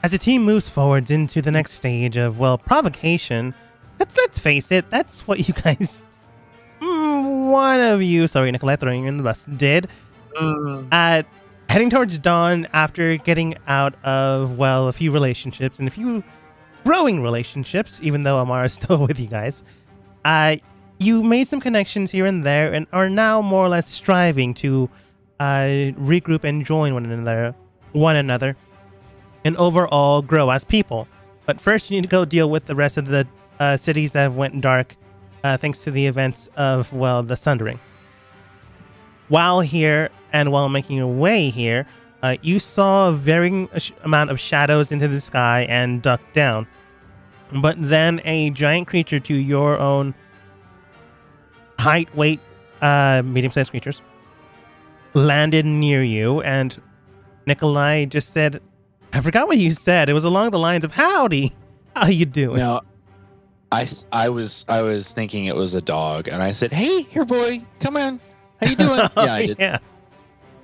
As the team moves forwards into the next stage of, well, provocation, let's face it, that's what you guys, one of you, sorry, Nikolai, throwing you in the bus, did. Heading towards dawn after getting out of, well, a few relationships and a few growing relationships, even though Amara's still with you guys. You made some connections here and there and are now more or less striving to regroup and join one another, and overall grow as people. But first you need to go deal with the rest of the cities that went dark thanks to the events of, well, the Sundering. While here and while making your way here, you saw a varying amount of shadows into the sky and ducked down. But then a giant creature to your own height, weight, medium-sized creatures landed near you, and Nikolai just said, I forgot what you said. It was along the lines of, howdy, how you doing? No, I was thinking it was a dog, and I said, hey, here, boy, come on. How you doing? Yeah, I did.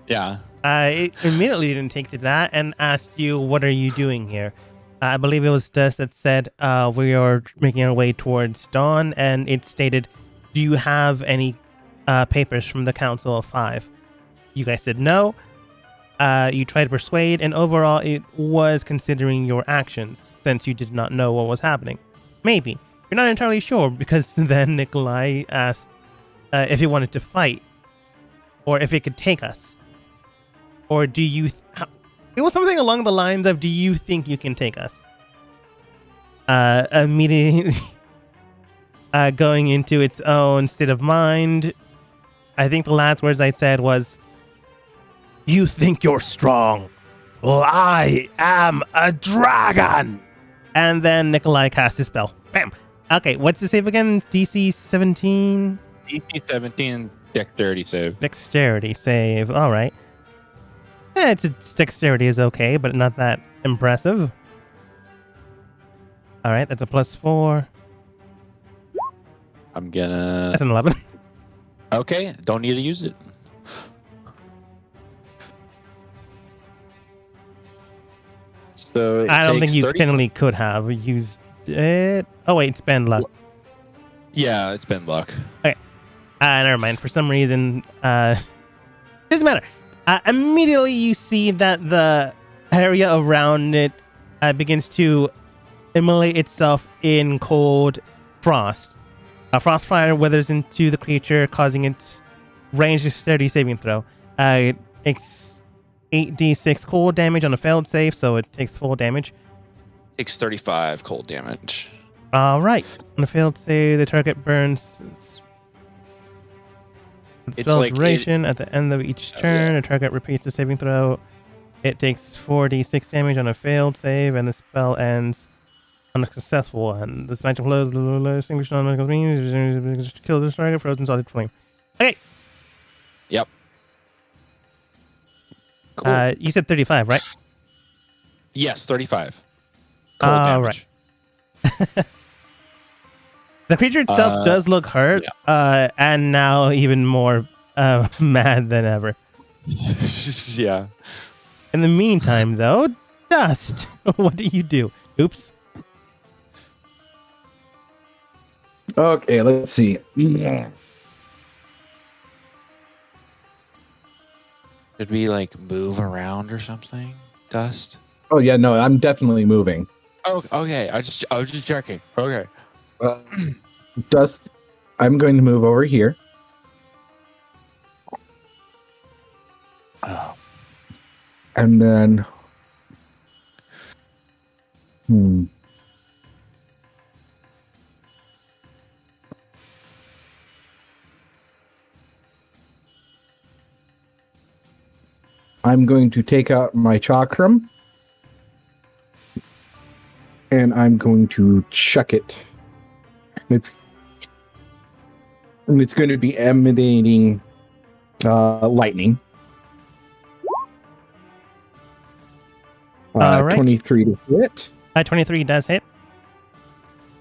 Yeah. I immediately didn't take to that and asked you, what are you doing here? I believe it was Dust that said, we are making our way towards dawn, and it stated, do you have any papers from the Council of Five? You guys said no. You tried to persuade, and overall it was considering your actions, since you did not know what was happening. Maybe. You're not entirely sure, because then Nikolai asked if he wanted to fight, or if it could take us. Or do you... it was something along the lines of, do you think you can take us? Immediately going into its own state of mind, I think the last words I said was, you think you're strong? Well, I am a dragon! And then Nikolai cast his spell. Bam! Okay, what's the save again? DC 17? DC 17, dexterity save. Dexterity save, alright. Its dexterity is okay, but not that impressive. Alright, that's a +4. I'm gonna... That's an 11. Okay, don't need to use it. So I don't think you technically could have used it. Oh wait, it's been luck. Yeah, it's been luck. Okay. Never mind. For some reason, doesn't matter. Immediately you see that the area around it begins to immolate itself in cold frost. Frostfire withers into the creature, causing its ranged dexterity saving throw. It's 8d6 cold damage on a failed save, so it takes full damage. Takes 35 cold damage. Alright. On a failed save, the target burns the spell's like duration. At the end of each turn, the target repeats the saving throw. It takes 4d6 damage on a failed save, and the spell ends on a successful one. This magic blow extinguished on medical means kill the target, frozen solid flame. Okay. Yep. Cool. You said 35, right? Yes, 35. Cold damage. Right. The creature itself does look hurt, and now even more mad than ever. Yeah. In the meantime, though, Dust, what do you do? Oops. Okay, let's see. Did we like move around or something? Dust? Oh yeah, no, I'm definitely moving. Oh, okay. I was just checking. Okay. Dust, I'm going to move over here. Oh. And then... I'm going to take out my chakram. And I'm going to chuck it. It's going to be emanating lightning. All right. 23 to hit. 23 does hit.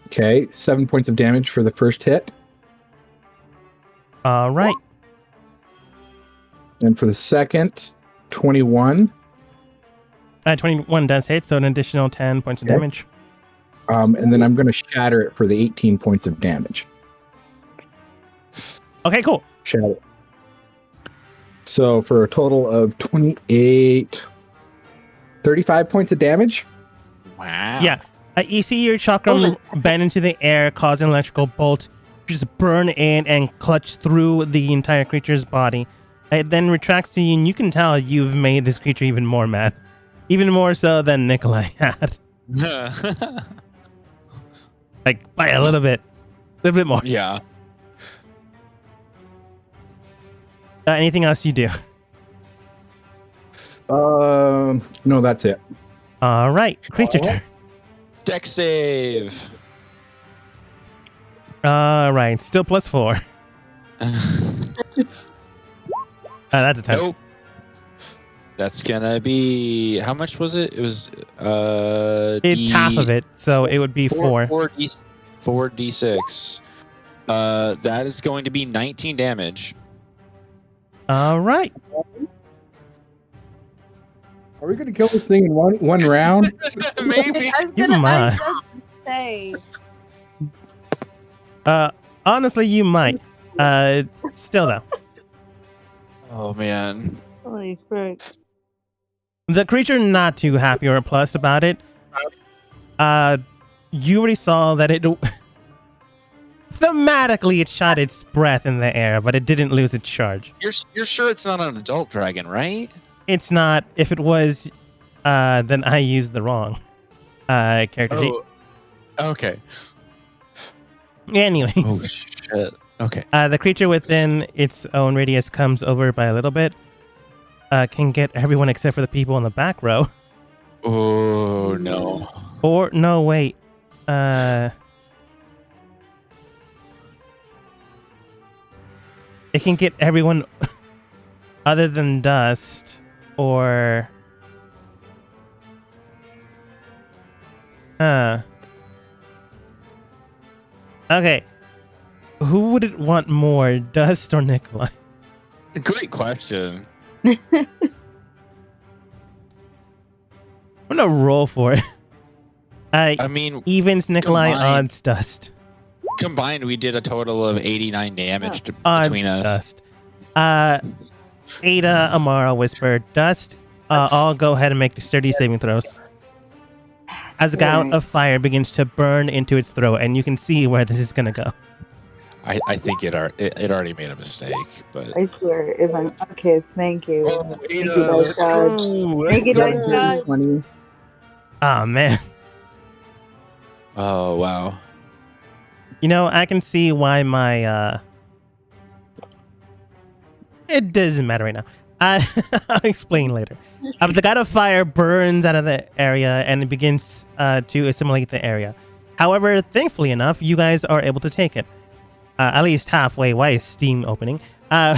Okay, 7 points of damage for the first hit. All right. And for the second, 21. 21 does hit, so an additional 10 points of Okay. damage. And then I'm going to shatter it for the 18 points of damage. Okay, cool. Shatter. So for a total of 28, 35 points of damage. Wow. Yeah. You see your chakram bend into the air, causing an electrical bolt just burn in and clutch through the entire creature's body. It then retracts to you, and you can tell you've made this creature even more mad. Even more so than Nikolai had. Like, by a little bit. A little bit more. Yeah. Anything else you do? No, that's it. All right. Creature turn. Dex save. All right. Still +4. That's a 10. Nope. That's gonna be, how much was it? It was It's half of it, so it would be 4. 4d6. That is going to be 19 damage. All right. Are we going to kill this thing in one round? Maybe. I was You gonna might. say. Honestly, you might. Still though. Oh man. Holy frick. The creature not too happy or plus about it. You already saw that it thematically it shot its breath in the air, but it didn't lose its charge. You're sure it's not an adult dragon, right? It's not. If it was, then I used the wrong character sheet. Oh. Okay. Anyways, Oh shit. Okay. the creature within its own radius comes over by a little bit. Can get everyone except for the people in the back row. Oh no. Or no, wait. It can get everyone other than Dust, or okay. Who would it want more, Dust or Nikolai? Great question. I'm gonna roll for it. I mean, Evens Nikolai, combined- odds Dust. combined, we did a total of 89 damage Odds between us. Dust. Ada, Amara, Whisper, Dust. All go ahead and make the sturdy saving throws. As a gout of fire begins to burn into its throat, and you can see where this is gonna go. I think it already made a mistake, but I swear, if I'm okay, thank you. Thank you, Ada. Dice God. Thank you, Dice God. 20. Oh man. oh wow. You know, I can see why my it doesn't matter right now. I'll explain later. The god of fire burns out of the area and it begins to assimilate the area. However, thankfully enough, you guys are able to take it. At least halfway. Why is Steam opening? Are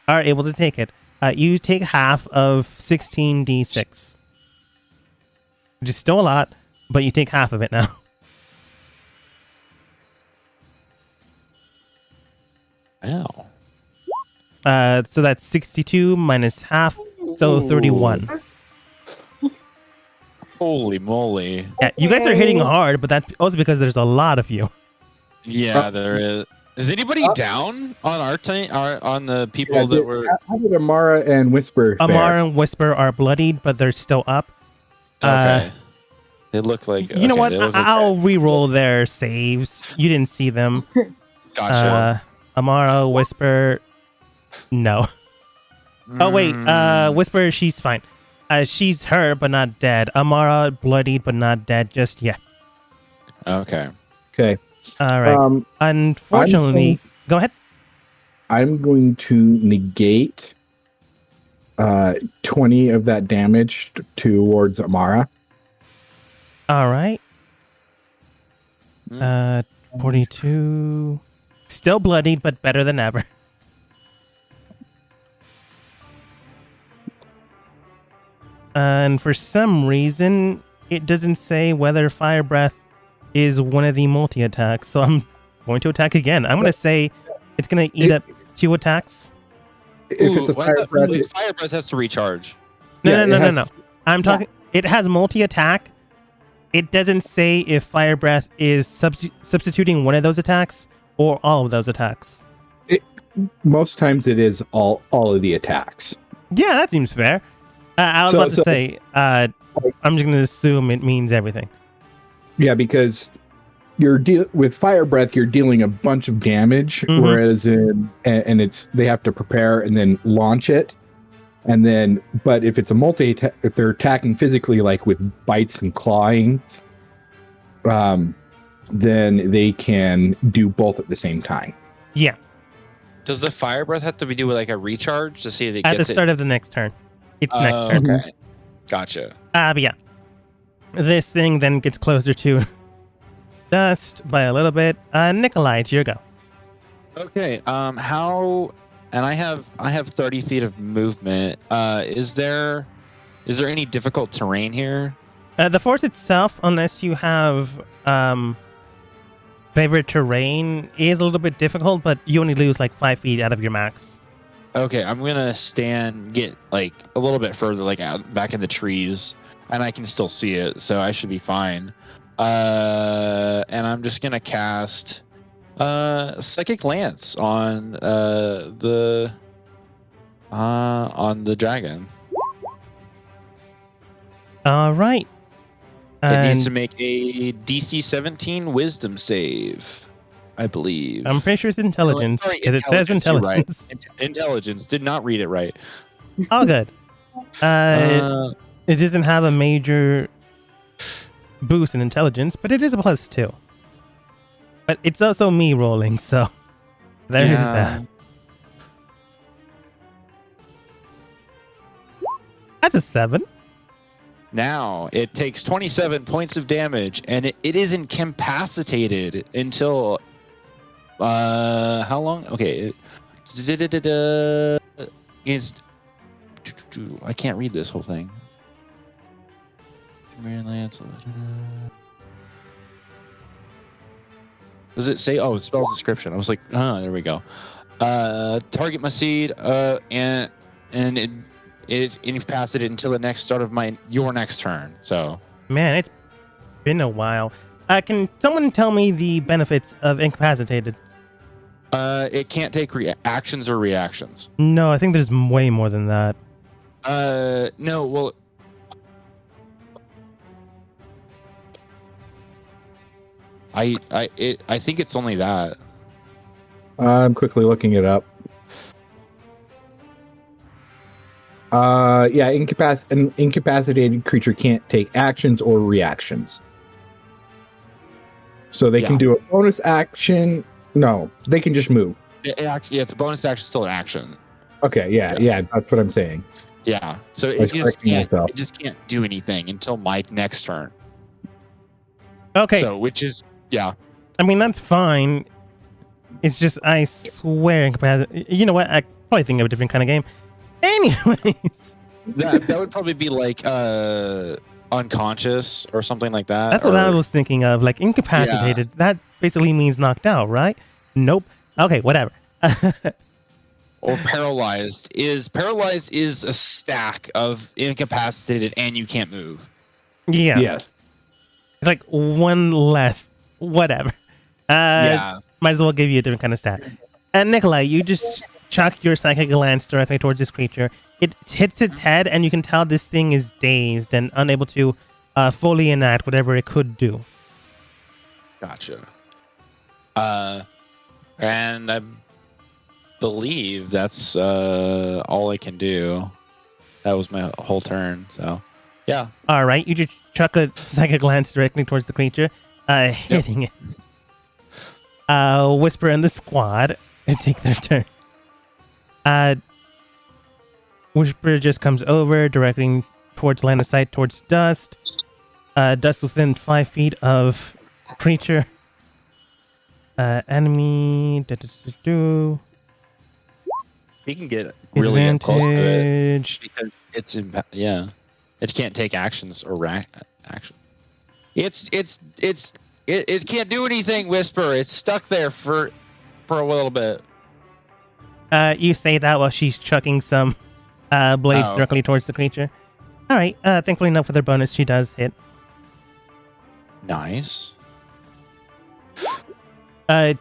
able to take it. You take half of 16d6. Which is still a lot, but you take half of it now. Ow. So that's 62 minus half, so 31. Holy moly. Yeah, you guys are hitting hard, but that's also because there's a lot of you. Yeah, there is. Is anybody down on our team? On the people Yeah, that were? How did Amara and Whisper fare? Amara and Whisper are bloodied, but they're still up. Okay. They look like. You know okay, what? they look like- I'll re-roll their saves. You didn't see them. Gotcha. Amara, Whisper, no. Oh wait, Whisper, she's fine. She's hurt but not dead. Amara, bloodied but not dead just yet. Okay. Okay. All right. Unfortunately, go ahead. I'm going to negate 20 of that damage towards Amara. All right. 42. Still bloodied, but better than ever. And for some reason, it doesn't say whether Fire Breath is one of the multi-attacks. So I'm going to attack again. I'm going to say it's going to eat up 2 attacks. If it's a fire breath, Fire breath has to recharge. No. I'm talking. It has multi-attack. It doesn't say if Fire Breath is substituting one of those attacks or all of those attacks. Most times it is all of the attacks. Yeah, that seems fair. I was about to say, I'm just going to assume it means everything. Yeah, because with Fire Breath, you're dealing a bunch of damage, whereas they have to prepare and then launch it. And then, but if it's a if they're attacking physically, like with bites and clawing, then they can do both at the same time. Yeah. Does the Fire Breath have to be do with like a recharge to see if it at gets the start of the next turn? It's next turn. Okay, gotcha. But yeah, this thing then gets closer to Dust by a little bit. Nikolai, it's your go. Okay. How? And I have 30 feet of movement. Is there any difficult terrain here? The forest itself, unless you have favorite terrain, is a little bit difficult, but you only lose like 5 feet out of your max. Okay, I'm gonna get like a little bit further, like out back in the trees, and I can still see it, so I should be fine. And I'm just gonna cast Psychic Lance on the dragon. All right. It needs to make a DC 17 Wisdom save, I believe. I'm pretty sure it's intelligence because it says intelligence. Right. Intelligence. Did not read it right. All good. It doesn't have a major boost in intelligence, but it is a +2. But it's also me rolling, so there's that. That's a 7. Now it takes 27 points of damage, and it is incapacitated until how long? Okay, it's I can't read this whole thing. Does it say? Oh, it spells description. I was like, there we go. Target my seed, and it is incapacitated until the next start of your next turn. So, man, it's been a while. Can someone tell me the benefits of incapacitated? It can't take actions or reactions. No, I think there's way more than that. No, well, I think it's only that. I'm quickly looking it up. Yeah, an incapacitated creature can't take actions or reactions. So they can do a bonus action. No, they can just move. It's a bonus action, still an action. Okay, yeah, that's what I'm saying. Yeah, so it just can't do anything until my next turn. Okay. So, which is, yeah. I mean, that's fine. It's just, I swear, incapacitated. You know what? I probably think of a different kind of game. Anyways. That would probably be like unconscious or something like that. That's what I was thinking of. Like incapacitated. Yeah. That basically means knocked out, right? Nope. Okay, whatever. Or paralyzed. Paralyzed is a stack of incapacitated and you can't move. Yeah. Yes. It's like one less. Whatever. Might as well give you a different kind of stat. And Nikolai, you just chuck your Psychic Lance directly towards this creature. It hits its head, and you can tell this thing is dazed and unable to fully enact whatever it could do. Gotcha. And I believe that's all I can do. That was my whole turn, so yeah. All right, you just chuck a Psychic Lance directly towards the creature, hitting it. Whisper and the squad take their turn. Whisper just comes over, directing towards line of sight, towards Dust. Dust within 5 feet of creature. Enemy. He can get really up close to it because it's it can't take actions or action. It can't do anything. Whisper. It's stuck there for a little bit. You say that while she's chucking some blades directly towards the creature. All right. Thankfully enough for their bonus, she does hit. Nice.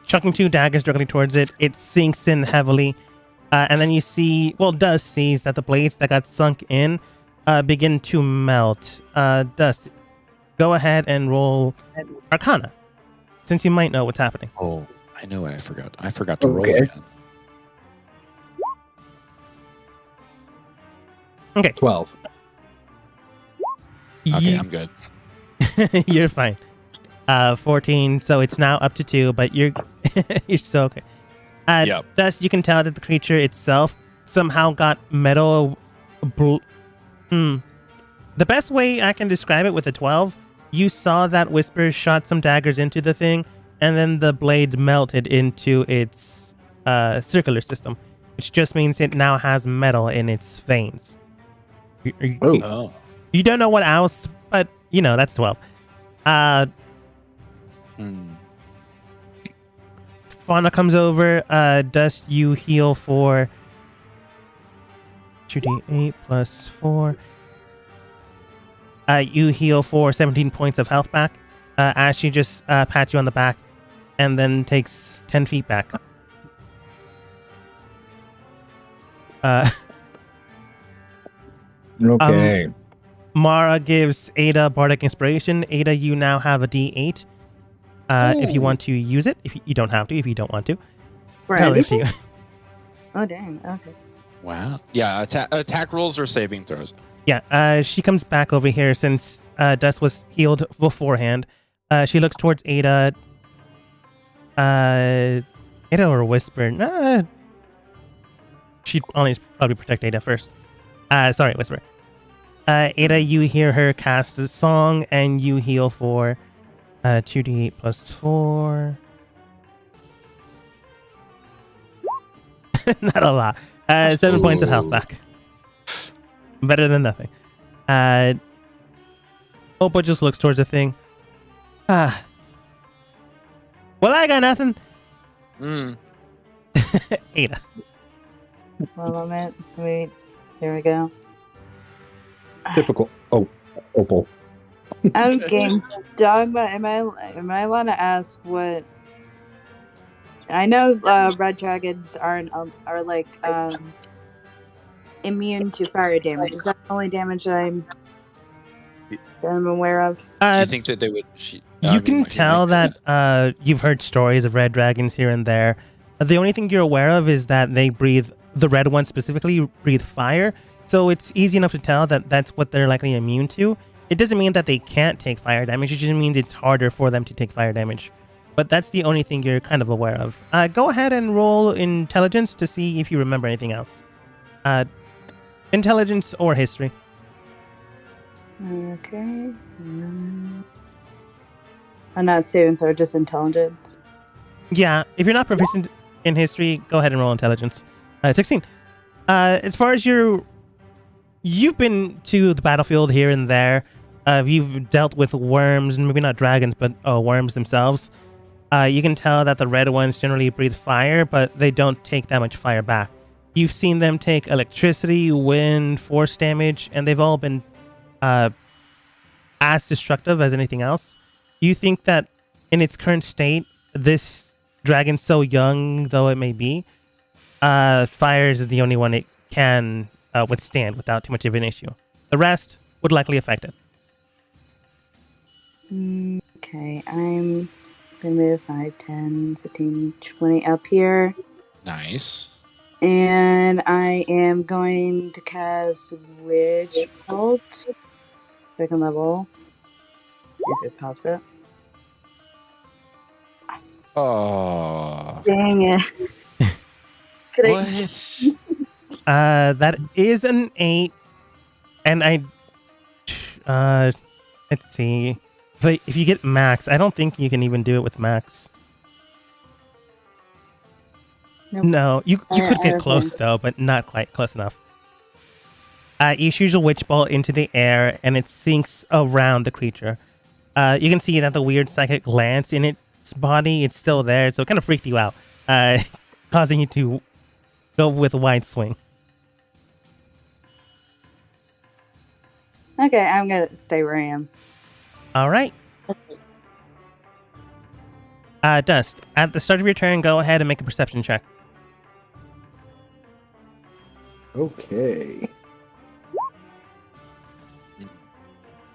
Chucking 2 daggers directly towards it. It sinks in heavily. And then you see, Dust sees that the blades that got sunk in begin to melt. Dust, go ahead and roll Arcana, since you might know what's happening. Oh, I know what I forgot. I forgot to roll Okay. again. Okay. 12. Okay, You- I'm good. You're fine. 14, so it's now up to 2, but you're you're still okay. Yep. Thus, you can tell that the creature itself somehow got metal. The best way I can describe it with a 12, you saw that Whisper shot some daggers into the thing, and then the blades melted into its circular system, which just means it now has metal in its veins. Oh. Oh. You don't know what else, but you know that's 12. Hmm. Fauna comes over. Dust, you heal for 2d8 plus 4. You heal for 17 points of health back. As she just pats you on the back and then takes 10 feet back. Okay. Mara gives Ada Bardic Inspiration. Ada, you now have a d8. If you want to use it, if you don't have to, if you don't want to, totally up to you. Oh dang. Okay. Wow. Yeah. Attack rolls or saving throws. Yeah, she comes back over here since Dust was healed beforehand. She looks towards Ada. Ada or Whisper? She'd always probably protect Ada first. Sorry, Whisper. Ada, you hear her cast a song and you heal for 2d8 plus 4. Not a lot. 7 points of health back. Better than nothing. Opal just looks towards the thing. Well, I got nothing. Ada. One moment. Wait. There we go. Typical. Oh, Opal. Okay, Dogma. Am I allowed to ask what? I know red dragons are like immune to fire damage. Is that the only damage that I'm aware of? Do you think that they would? You can tell that you've heard stories of red dragons here and there. The only thing you're aware of is that they breathe, the red ones specifically, breathe fire. So it's easy enough to tell that that's what they're likely immune to. It doesn't mean that they can't take fire damage. It just means it's harder for them to take fire damage. But that's the only thing you're kind of aware of. Go ahead and roll intelligence to see if you remember anything else. Intelligence or history. Okay. I'm not saving throw, just intelligence. Yeah, if you're not proficient in history, go ahead and roll intelligence. 16. As far as you've been to the battlefield here and there. You've dealt with worms, and maybe not dragons, but worms themselves. You can tell that the red ones generally breathe fire, but they don't take that much fire back. You've seen them take electricity, wind, force damage, and they've all been as destructive as anything else. You think that in its current state, this dragon, so young though it may be, fires is the only one it can withstand without too much of an issue. The rest would likely affect it. Okay, I'm gonna move 5, 10, 15, 20 up here. Nice. And I am going to cast Witch Bolt. Second level. If it pops up. Oh. Dang it. Could I? What? That is an 8. And let's see. If you get max, I don't think you can even do it with max. Nope. No, you could get don't close think. though, but not quite close enough. You shoot your witch bolt into the air, and it sinks around the creature. You can see that the weird psychic lance in its body, it's still there, so it kind of freaked you out, causing you to go with a wide swing. Okay, I'm gonna stay where I am. All right. Dust, at the start of your turn, go ahead and make a perception check. Okay.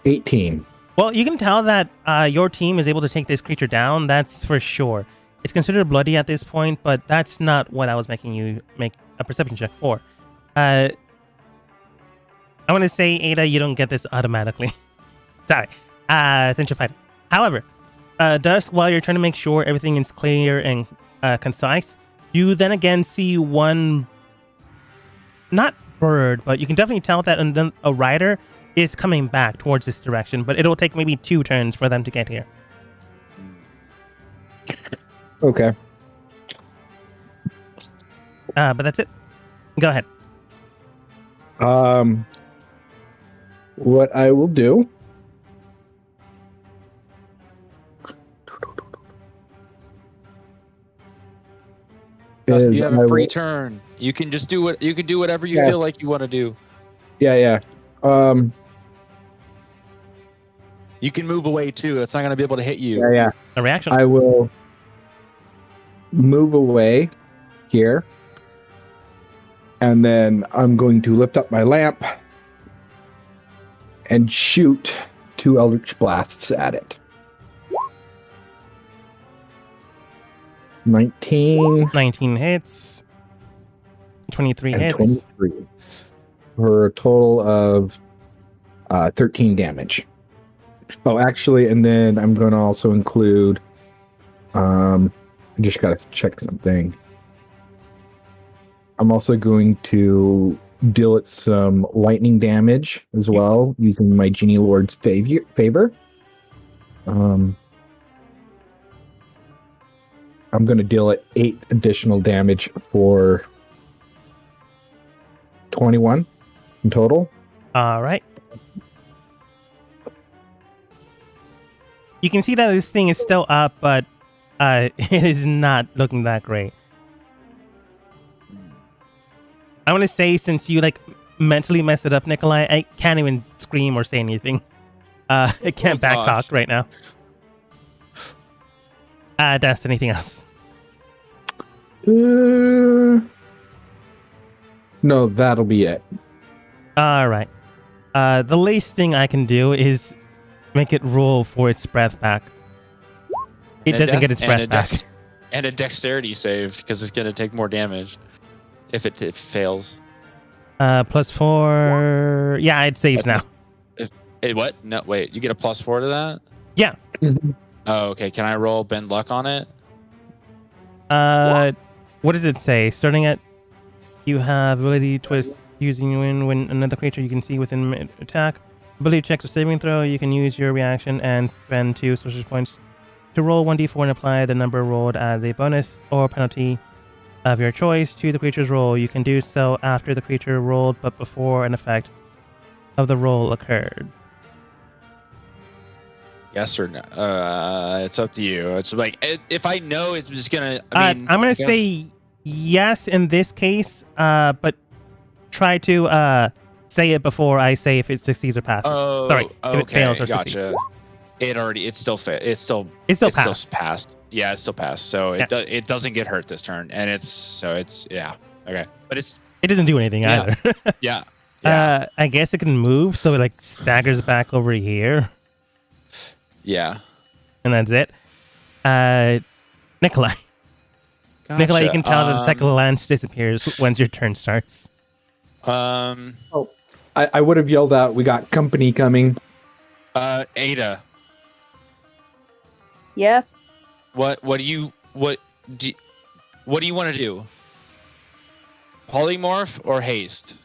18. Well, you can tell that your team is able to take this creature down. That's for sure. It's considered bloody at this point, but that's not what I was making you make a perception check for. I want to say, Ada, you don't get this automatically. Sorry, since you're fighting. However, Dusk, while you're trying to make sure everything is clear and concise, you then again see one, not bird, but you can definitely tell that a rider is coming back towards this direction, but it'll take maybe 2 turns for them to get here. Okay. But that's it. Go ahead. What I will do is You have I a free will- turn. You can just do what you can do whatever you Yeah. feel like you want to do. Yeah. You can move away too. It's not going to be able to hit you. Yeah. A reaction. I will move away here. And then I'm going to lift up my lamp and shoot 2 Eldritch Blasts at it. 19 19 hits. 23 and hits. 23. For a total of 13 damage. Oh, actually, and then I'm going to also include... I just got to check something. I'm also going to deal it some lightning damage as well, using my Genie Lord's favor. I'm going to deal it 8 additional damage for 21 in total. All right. You can see that this thing is still up, but it is not looking that great. I want to say, since you mentally messed it up, Nikolai, I can't even scream or say anything. I can't backtalk right now. Dust, anything else? No, that'll be it. All right. The least thing I can do is make it roll for its breath back. It doesn't get its breath back. And a dexterity save, because it's going to take more damage if it fails. +4. Yeah, it saves now. What? No, wait. You get a +4 to that? Yeah. Oh, okay. Can I roll bend luck on it? What does it say? Starting at, you have ability twist using when another creature you can see within attack. Ability checks or saving throw. You can use your reaction and spend 2 sorcery points to roll 1d4 and apply the number rolled as a bonus or penalty of your choice to the creature's roll. You can do so after the creature rolled, but before an effect of the roll occurred. Yes or no? It's up to you. It's if I know, it's just gonna. I'm gonna say yes in this case, but try to say it before I say if it succeeds or passes. Oh, sorry, okay, if it fails or gotcha. succeeds. It's still passed. Yeah, it's still passed. So it doesn't get hurt this turn, and it's okay. But it doesn't do anything either. Yeah. I guess it can move, so it staggers back over here. Yeah. And that's it. Nikolai. Gotcha. Nikolai, you can tell that the second lance disappears once your turn starts. I would have yelled out, "We got company coming." Ada. Yes. What do you want to do? Polymorph or haste?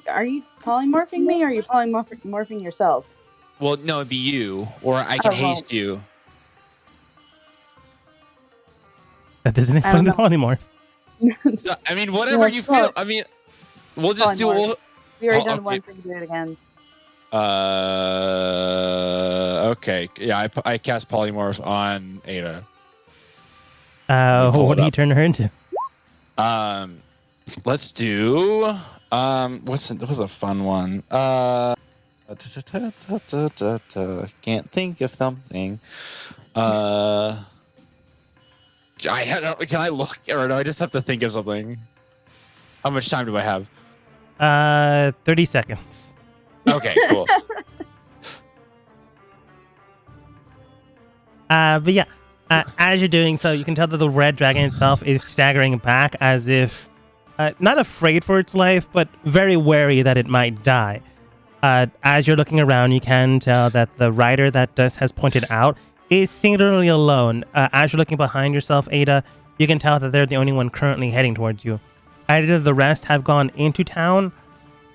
Are you polymorphing me, or are you polymorphing yourself? Well, no, it'd be you, or I can haste you. That doesn't explain the polymorph. I mean, whatever you feel. I mean, we'll just polymorph. do. We already done once and do it again. Okay. Yeah, I cast polymorph on Ada. What do you turn her into? Let's do what's a fun one? Can't think of something. Can I look, or do I just have to think of something? How much time do I have? 30 seconds. Okay, cool. But yeah, as you're doing so, you can tell that the red dragon itself is staggering back as if not afraid for its life, but very wary that it might die. As you're looking around, you can tell that the rider that Dust has pointed out is singularly alone. As you're looking behind yourself, Ada, you can tell that they're the only one currently heading towards you. Either the rest have gone into town,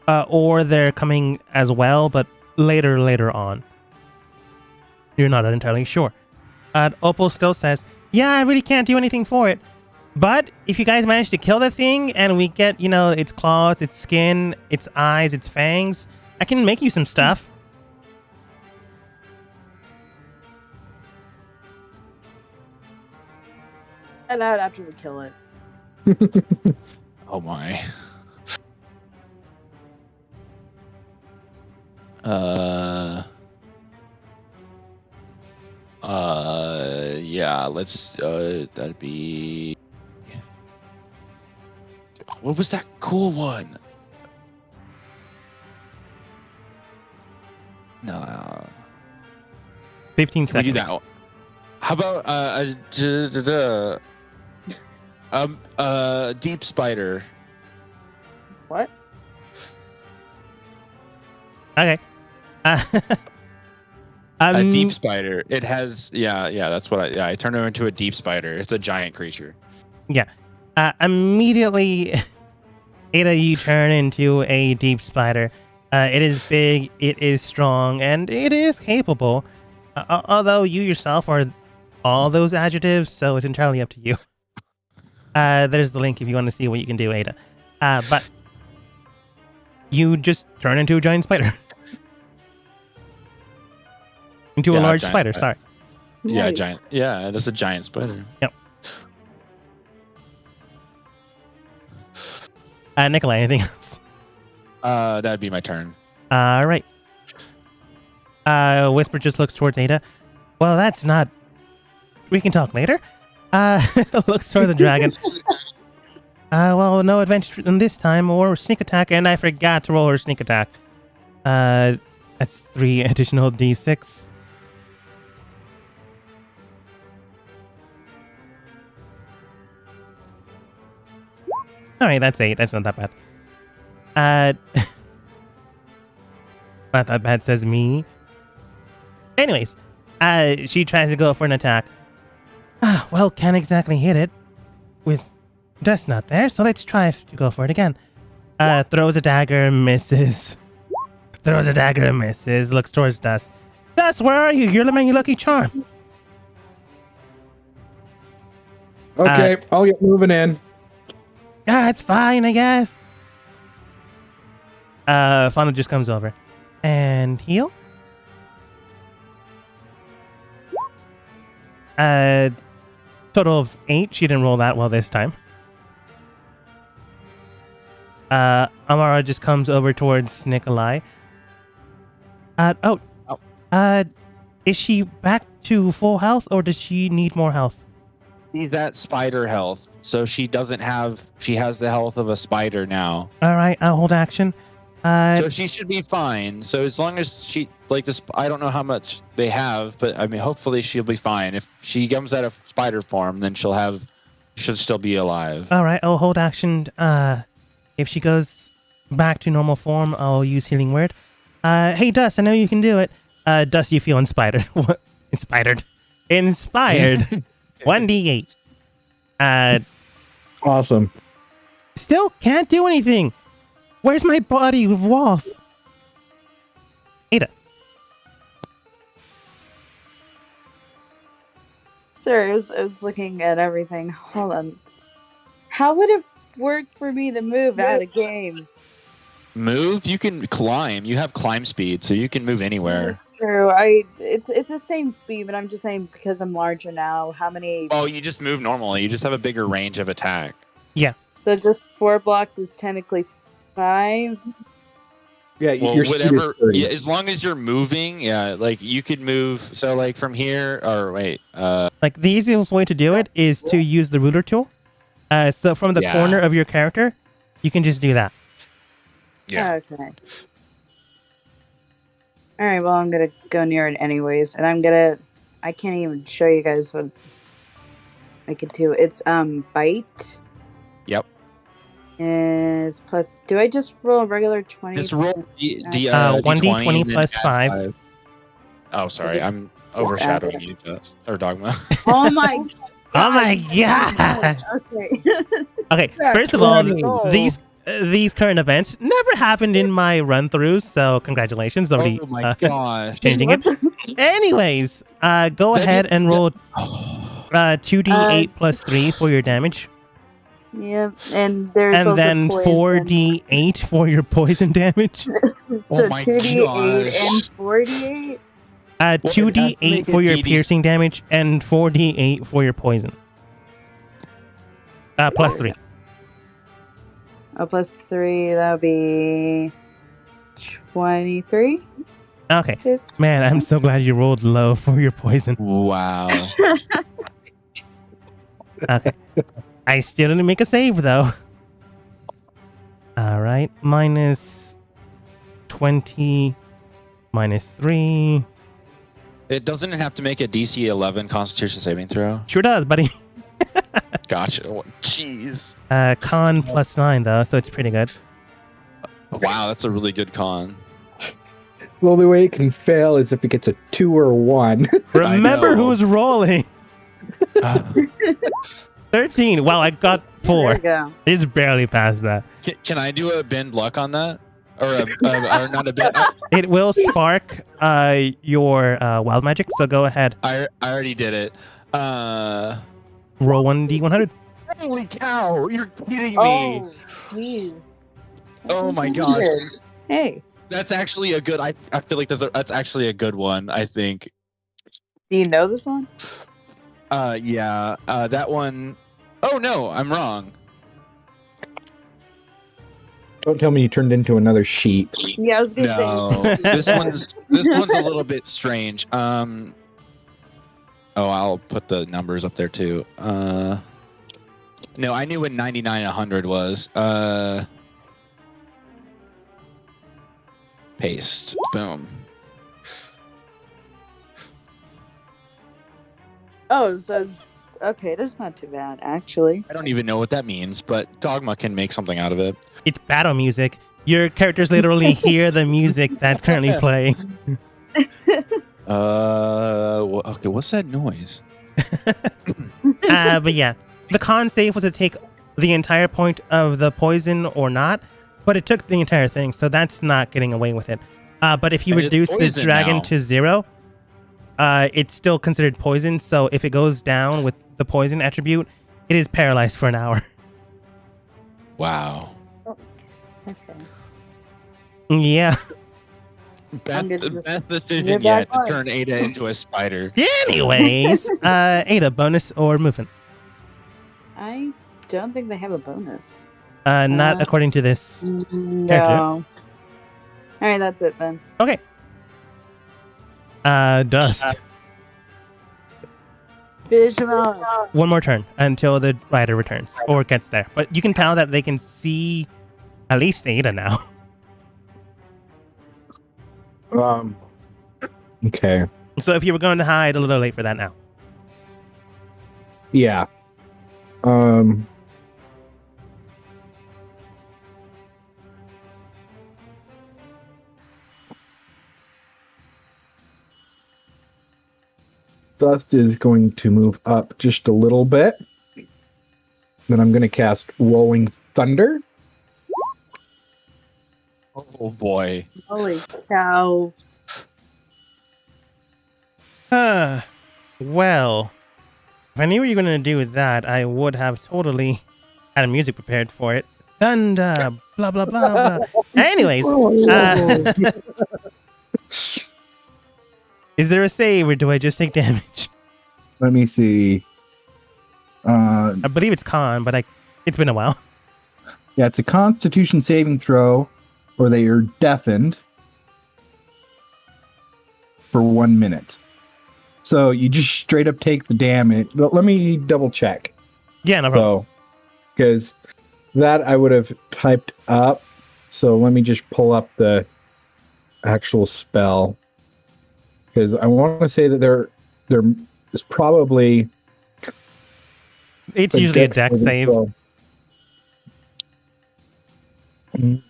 or they're coming as well, but later on. You're not entirely sure. Opal still says, yeah, I really can't do anything for it. But if you guys manage to kill the thing and we get, its claws, its skin, its eyes, its fangs, I can make you some stuff. And out after we kill it. Oh my. Yeah, let's, that'd be... What was that cool one? No. 15 Can we seconds. do that one? How about, deep spider? What? Okay. A deep spider. It has, yeah, that's what I turned it into a deep spider. It's a giant creature. Yeah. Immediately, Ada, you turn into a deep spider. It is big, it is strong, and it is capable. Although you yourself are all those adjectives, so it's entirely up to you. There's the link if you want to see what you can do, Ada. But you just turn into a giant spider. Into a large spider, sorry. Yeah, Nice. giant. Yeah, that's a giant spider. Yep. Nikolai, anything else? That'd be my turn. All right. Whisper just looks towards Ada. Well, that's not... We can talk later. Looks toward the dragon. Well, no adventure in this time, or sneak attack, and I forgot to roll her sneak attack. That's 3 additional d6. Alright, that's 8. That's not that bad. Not that bad, says me. Anyways, she tries to go for an attack. Well, can't exactly hit it with Dust not there, so let's try to go for it again. Throws a dagger, misses. Throws a dagger and misses. Looks towards Dust. Dust, where are you? You're my lucky charm. Okay, I'll get moving in. Yeah, it's fine, I guess. Fauna just comes over. And heal? Total of 8. She didn't roll that well this time. Amara just comes over towards Nikolai. Is she back to full health, or does she need more health? She's at spider health, so she has the health of a spider now. All right, I'll hold action. So she should be fine. So as long as she, like this, I don't know how much they have, but I mean, hopefully she'll be fine. If she comes out of spider form, then should still be alive. All right, I'll hold action. If she goes back to normal form, I'll use healing word. Hey, Dust, I know you can do it. Dust, you feel inspired. What? Inspired. 1d8. Awesome. Still can't do anything. Where's my body with walls? Ada. Sorry, I was looking at everything. Hold on. How would it work for me to move out of game? Move? You can climb. You have climb speed, so you can move anywhere. That's true. It's the same speed, but I'm just saying because I'm larger now. How many? Oh, you just move normally. You just have a bigger range of attack. Yeah. So just 4 blocks is technically 5. Yeah, Well, your speed is whatever. 30. Yeah, as long as you're moving, yeah, like you could move. So like from here, or wait, Like the easiest way to do it is to use the ruler tool. So from the Yeah. corner of your character, you can just do that. yeah. Okay. All right. Well, I'm gonna go near it anyways, and I'm gonna. I can't even show you guys what I could do. It's bite. Yep. Is plus. Do I just roll a regular 20? Just roll the 1d20 and then plus add 5. Oh, sorry, I'm overshadowing you, Dust, or Dogma. Oh my. Oh my god! Okay. Okay, Yeah, first of all, 20. these current events never happened in my run-throughs, so congratulations, already Oh my gosh. changing it. Anyways, go That ahead is- and roll Oh, 2d8 plus 3 for your damage, Yep. And there's and also then poison. 4d8 for your poison damage. So Oh my 2d8 gosh. and 48. Well, it has to 2d8 make for it your DD. piercing damage, and 4d8 for your poison. Plus 3. Oh, plus 3. That would be 23. Okay. Man, I'm so glad you rolled low for your poison. wow. Okay. I still didn't make a save, though. Alright. Minus 20. Minus 3. It doesn't have to make a DC 11 Constitution saving throw. Sure does, buddy. Gotcha. Oh, jeez. Con plus 9, though, so it's pretty good. Wow, that's a really good con. The only way it can fail is if it gets a 2 or a 1. Remember know. who's rolling. 13. Well, I got There 4. you go. It's barely past that. Can I do a bend luck on that? Or or not a bend? It will spark your wild magic, so go ahead. I already did it. Roll 1d100. Holy cow! You're kidding me. Oh, jeez. Oh my gosh. Hey, That's actually a good. I feel like that's actually a good one. I think. do you know this one? Yeah. That one. Oh no, I'm wrong. Don't tell me you turned into another sheep. Yeah, I was gonna No, say. this one's a little bit strange. Oh, I'll put the numbers up there too. No, I knew what 99 and 100 was. Paste. Boom. Oh, so okay, that's not too bad actually. I don't even know what that means, but Dogma can make something out of it. It's battle music. Your characters literally hear the music that's currently playing. Okay, what's that noise? But yeah, the con save was to take the entire point of the poison or not, but it took the entire thing, so that's not getting away with it. But if you And it's reduce the poison dragon now. to 0, it's still considered poison, so if it goes down with the poison attribute, it is paralyzed for an hour. Wow. Okay. Yeah. I'm good to just- Best You're decision back yet to on. turn Ada into a spider. Anyways, Ada, bonus or movement? I don't think they have a bonus. Not according to this. No. All right, that's it then. Okay. Dust. Finish him out. One more turn until the rider returns or gets there. But you can tell that they can see at least Ada now. Okay. So if you were going to hide, a little late for that now. Yeah. Dust is going to move up just a little bit. Then I'm going to cast Rolling Thunder. Oh boy. Holy cow. Well, if I knew you were going to do that, I would have totally had music prepared for it. Thunder, blah, blah, blah, blah. Anyways, is there a save or do I just take damage? Let me see. I believe it's con, but it's been a while. Yeah, it's a Constitution saving throw, or they are deafened for 1 minute. So you just straight up take the damage. Let me double check. Yeah, no problem. So, because that I would have typed up. So let me just pull up the actual spell. Because I want to say that there is probably It's usually a dex save. Mhm.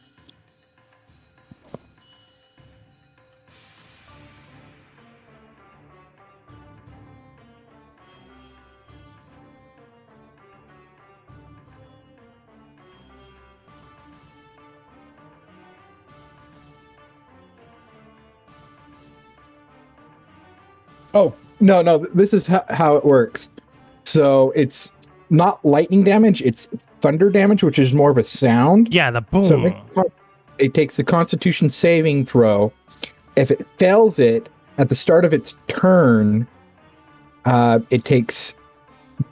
Oh, no, this is how it works. So it's not lightning damage, it's thunder damage, which is more of a sound. Yeah, the boom. So it takes the Constitution saving throw. If it fails it at the start of its turn, it takes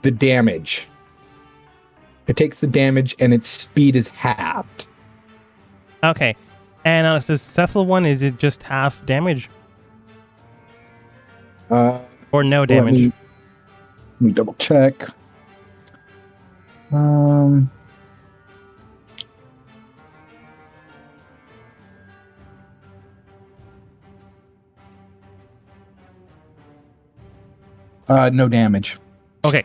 the damage. It takes the damage and its speed is halved. Okay. And on a successful one, is it just half damage? Or no damage? Let me double check. No damage. Okay.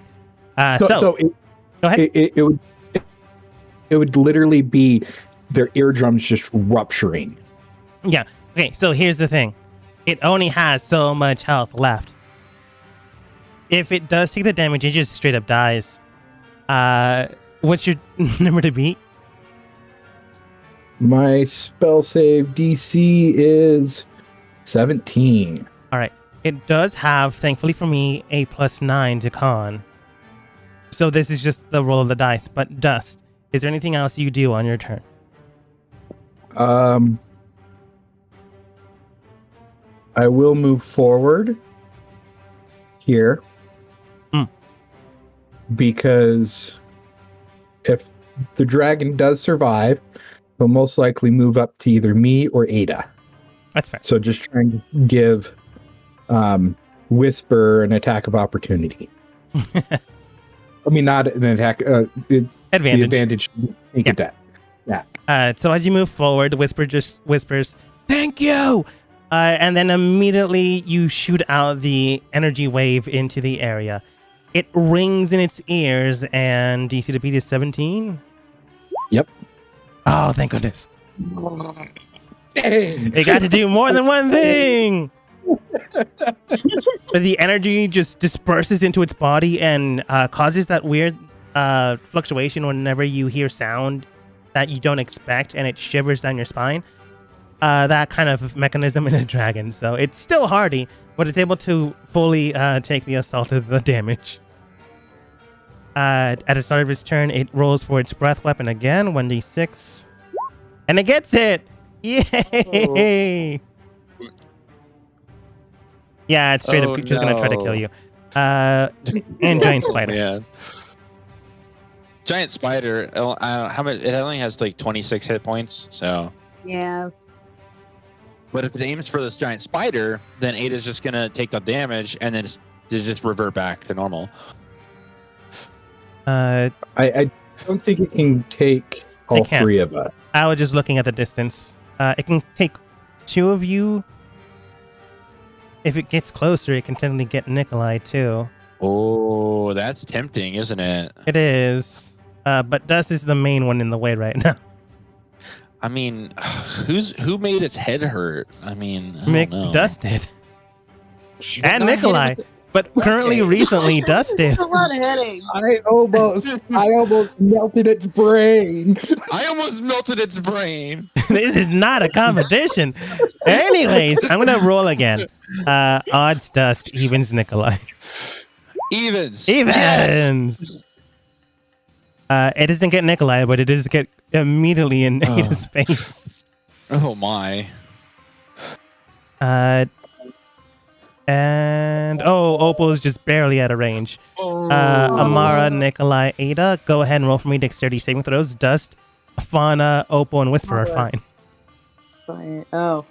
So Go ahead. it would literally be their eardrums just rupturing. Yeah. Okay, so here's the thing. It only has so much health left. If it does take the damage, it just straight up dies. What's your number to beat? My spell save DC is 17. All right. It does have, thankfully for me, a +9 to con. So this is just the roll of the dice. But Dust, is there anything else you do on your turn? I will move forward here because if the dragon does survive, he'll most likely move up to either me or Ada. That's fair. So just trying to give Whisper an attack of opportunity. I mean, not an attack. Advantage. The advantage. Make it that. Yeah. So as you move forward, Whisper just whispers, "Thank you!" And then immediately you shoot out the energy wave into the area. It rings in its ears, and DC to beat is 17? Yep. Oh, thank goodness. Dang. They got to do more than one thing! But the energy just disperses into its body and causes that weird fluctuation whenever you hear sound that you don't expect, and it shivers down your spine. That kind of mechanism in a dragon. So it's still hardy, but it's able to fully take the assault of the damage. At the start of its turn, it rolls for its breath weapon again, 1d6. And it gets it! Yay! Oh. Yeah, it's straight up just going to try to kill you. And Giant Spider. Yeah. Giant Spider, how much? It only has like 26 hit points, so... Yeah. But if it aims for this giant spider, then Ada's just gonna take the damage and then just revert back to normal. I don't think it can take all three of us. I was just looking at the distance. It can take two of you. If it gets closer, it can technically get Nikolai too. Oh, that's tempting, isn't it? It is. But Dust is the main one in the way right now. I mean, who made its head hurt? I mean, I don't know. Dust did. And Nikolai. But currently, recently, Dust did. A lot of hitting. I almost melted its brain. I almost melted its brain. This is not a competition. Anyways, I'm going to roll again. Odds Dust, evens Nikolai. Evens. Evens. It doesn't get Nikolai, but it does get immediately in Ada's face. Oh my. And Opal is just barely out of range. Amara, Nikolai, Ada, go ahead and roll for me dexterity saving throws. Dust, Fauna, Opal, and Whisper are fine. Fine. Oh,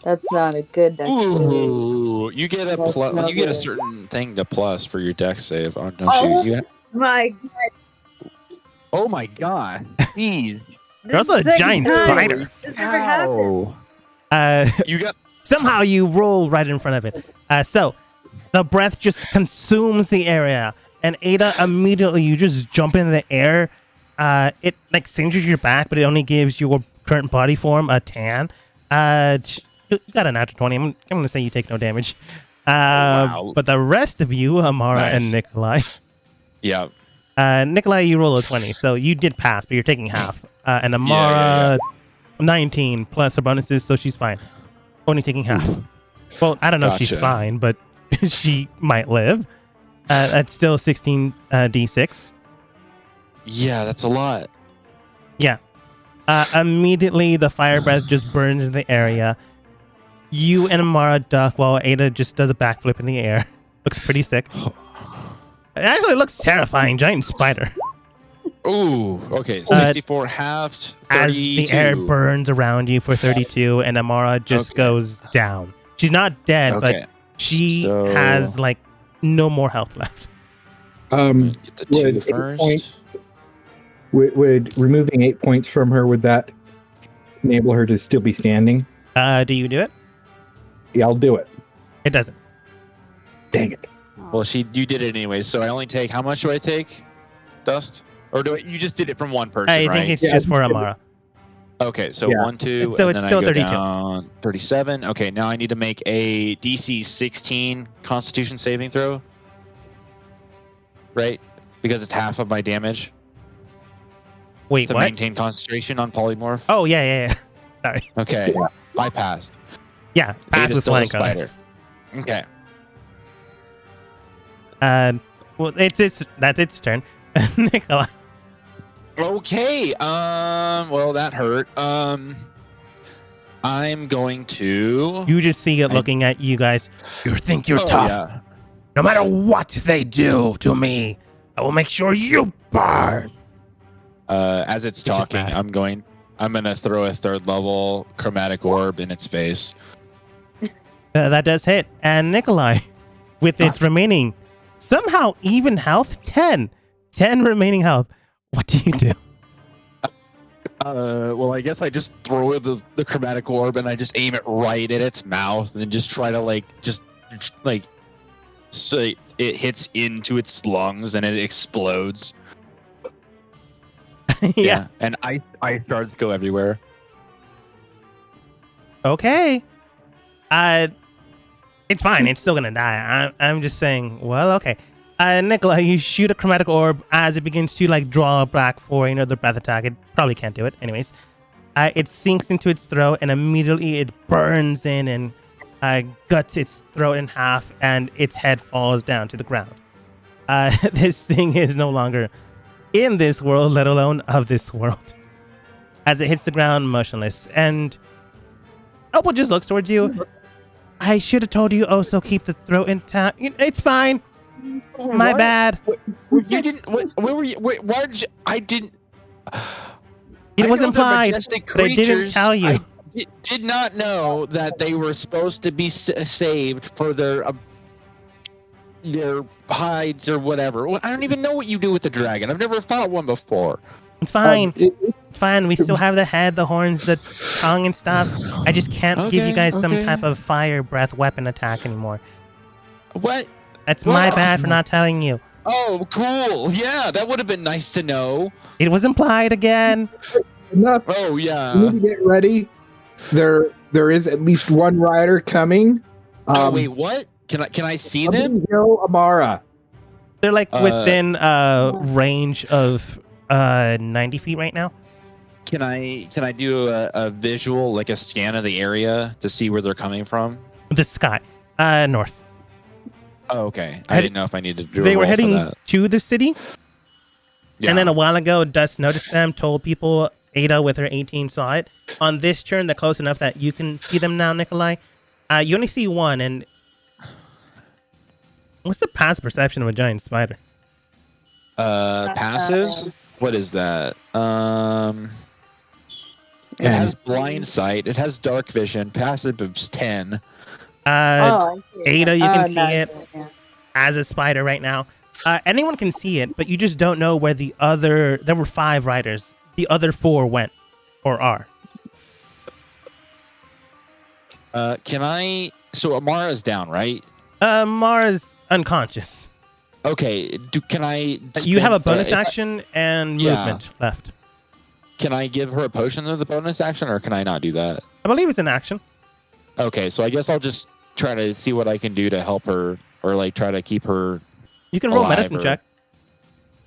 that's not a good dex save. Ooh, you get a That's plus. not You get a good. certain thing to plus for your dex save. Oh, don't Oh you? my! Oh my god! Jeez. You're also a Second giant time spider. This never happened. You got. Somehow you roll right in front of it. So the breath just consumes the area, and Ada, immediately you just jump into the air. It like singes your back, but it only gives your current body form a tan. You got a natural 20. I'm gonna say you take no damage. Wow. But the rest of you, Amara Nice. and Nikolai, Yeah. Nikolai, you roll a 20, so you did pass, but you're taking half. And Amara, Yeah. 19 plus her bonuses, so she's fine. Only taking half. Well, I don't know if she's Gotcha. fine, but she might live. That's still 16 d6. Yeah, that's a lot. Yeah. Immediately, the fire breath just burns in the area. You and Amara duck while Ada just does a backflip in the air. Looks pretty sick. It actually looks terrifying. Giant spider. Ooh. Okay. 64 halved. 32. As the air burns around you for 32, and Amara just Okay. goes down. She's not dead, Okay. but she So- has like no more health left. Get the 2 would 8 first. points, would removing 8 points from her, would that enable her to still be standing? Do you do it? Yeah, I'll do it. It doesn't. Dang it. Well, you did it anyway, so I only take. How much do I take? Dust? Or you just did it from one person, I right? think it's Yeah, just for Amara. Okay, so Yeah. 1, 2, So and it's then still I go 32. down 37. Okay, now I need to make a DC 16 Constitution saving throw, right? Because it's half of my damage Wait, to what? maintain concentration on polymorph. Oh, yeah. Sorry. Okay, Yeah. I passed. Yeah, pass Ada's with still a flying spider. colors. Okay, Well, that's its turn. Nikolai. okay. Well, that hurt. I'm going to. You just see it looking at you guys. You think you're Oh, tough. yeah. No matter what they do to me, I will make sure you burn. As it's It's just talking, mad. I'm gonna throw a 3rd level chromatic orb in its face. That does hit. And Nikolai, with its remaining, somehow even health, 10. 10 remaining health. What do you do? Well, I guess I just throw the chromatic orb and I just aim it right at its mouth and then just try to so it hits into its lungs and it explodes. Yeah. And ice shards go everywhere. Okay. It's fine. It's still gonna die. I'm just saying. Well, okay. Nikolai, you shoot a chromatic orb as it begins to like draw back for another breath attack. It probably can't do it. Anyways, it sinks into its throat and immediately it burns in and guts its throat in half, and its head falls down to the ground. This thing is no longer in this world, let alone of this world. As it hits the ground motionless, and Opal just looks towards you. I should have told you also keep the throat intact. It's fine. My What? bad. You didn't. Where were you? Why did you? I didn't. It I was know they're implied, majestic but I didn't creatures. tell you. I did not know that they were supposed to be saved for their hides or whatever. Well, I don't even know what you do with the dragon. I've never fought one before. It's fine. It- It's fine. We still have the head, the horns, the tongue, and stuff. I just can't give you Okay, guys some okay. type of fire breath weapon attack anymore. What? That's my Well, bad for not telling you. Oh, cool. Yeah, that would have been nice to know. It was implied again. enough. Oh, You yeah. need to get ready. There is at least one rider coming. Oh, wait, what? Can I see them? Somebody Hill Amara. They're like Uh, within range of 90 feet right now. Can I do a visual, like a scan of the area to see where they're coming from? The sky. North. Oh, okay. I Had- didn't know if I needed to do a They were roll for heading that. to the city. Yeah. And then a while ago, Dust noticed them, told people. Ada with her 18 saw it. On this turn, they're close enough that you can see them now, Nikolai. You only see one, and what's the past perception of a giant spider? Passive? What is that? It has blind sight. It has dark vision. Passive is 10. I see. Ada, you can see no, it yeah. as a spider right now. Anyone can see it, but you just don't know where the other. There were 5 riders. The other 4 went or are. Can I? So Amara's down, right? Mara's unconscious. Okay. Can I? You have a spend- bonus if I- action and Yeah. movement left. Can I give her a potion of the bonus action, or can I not do that? I believe it's an action. Okay, so I guess I'll just try to see what I can do to help her, or like try to keep her. You can roll Alive medicine or- check.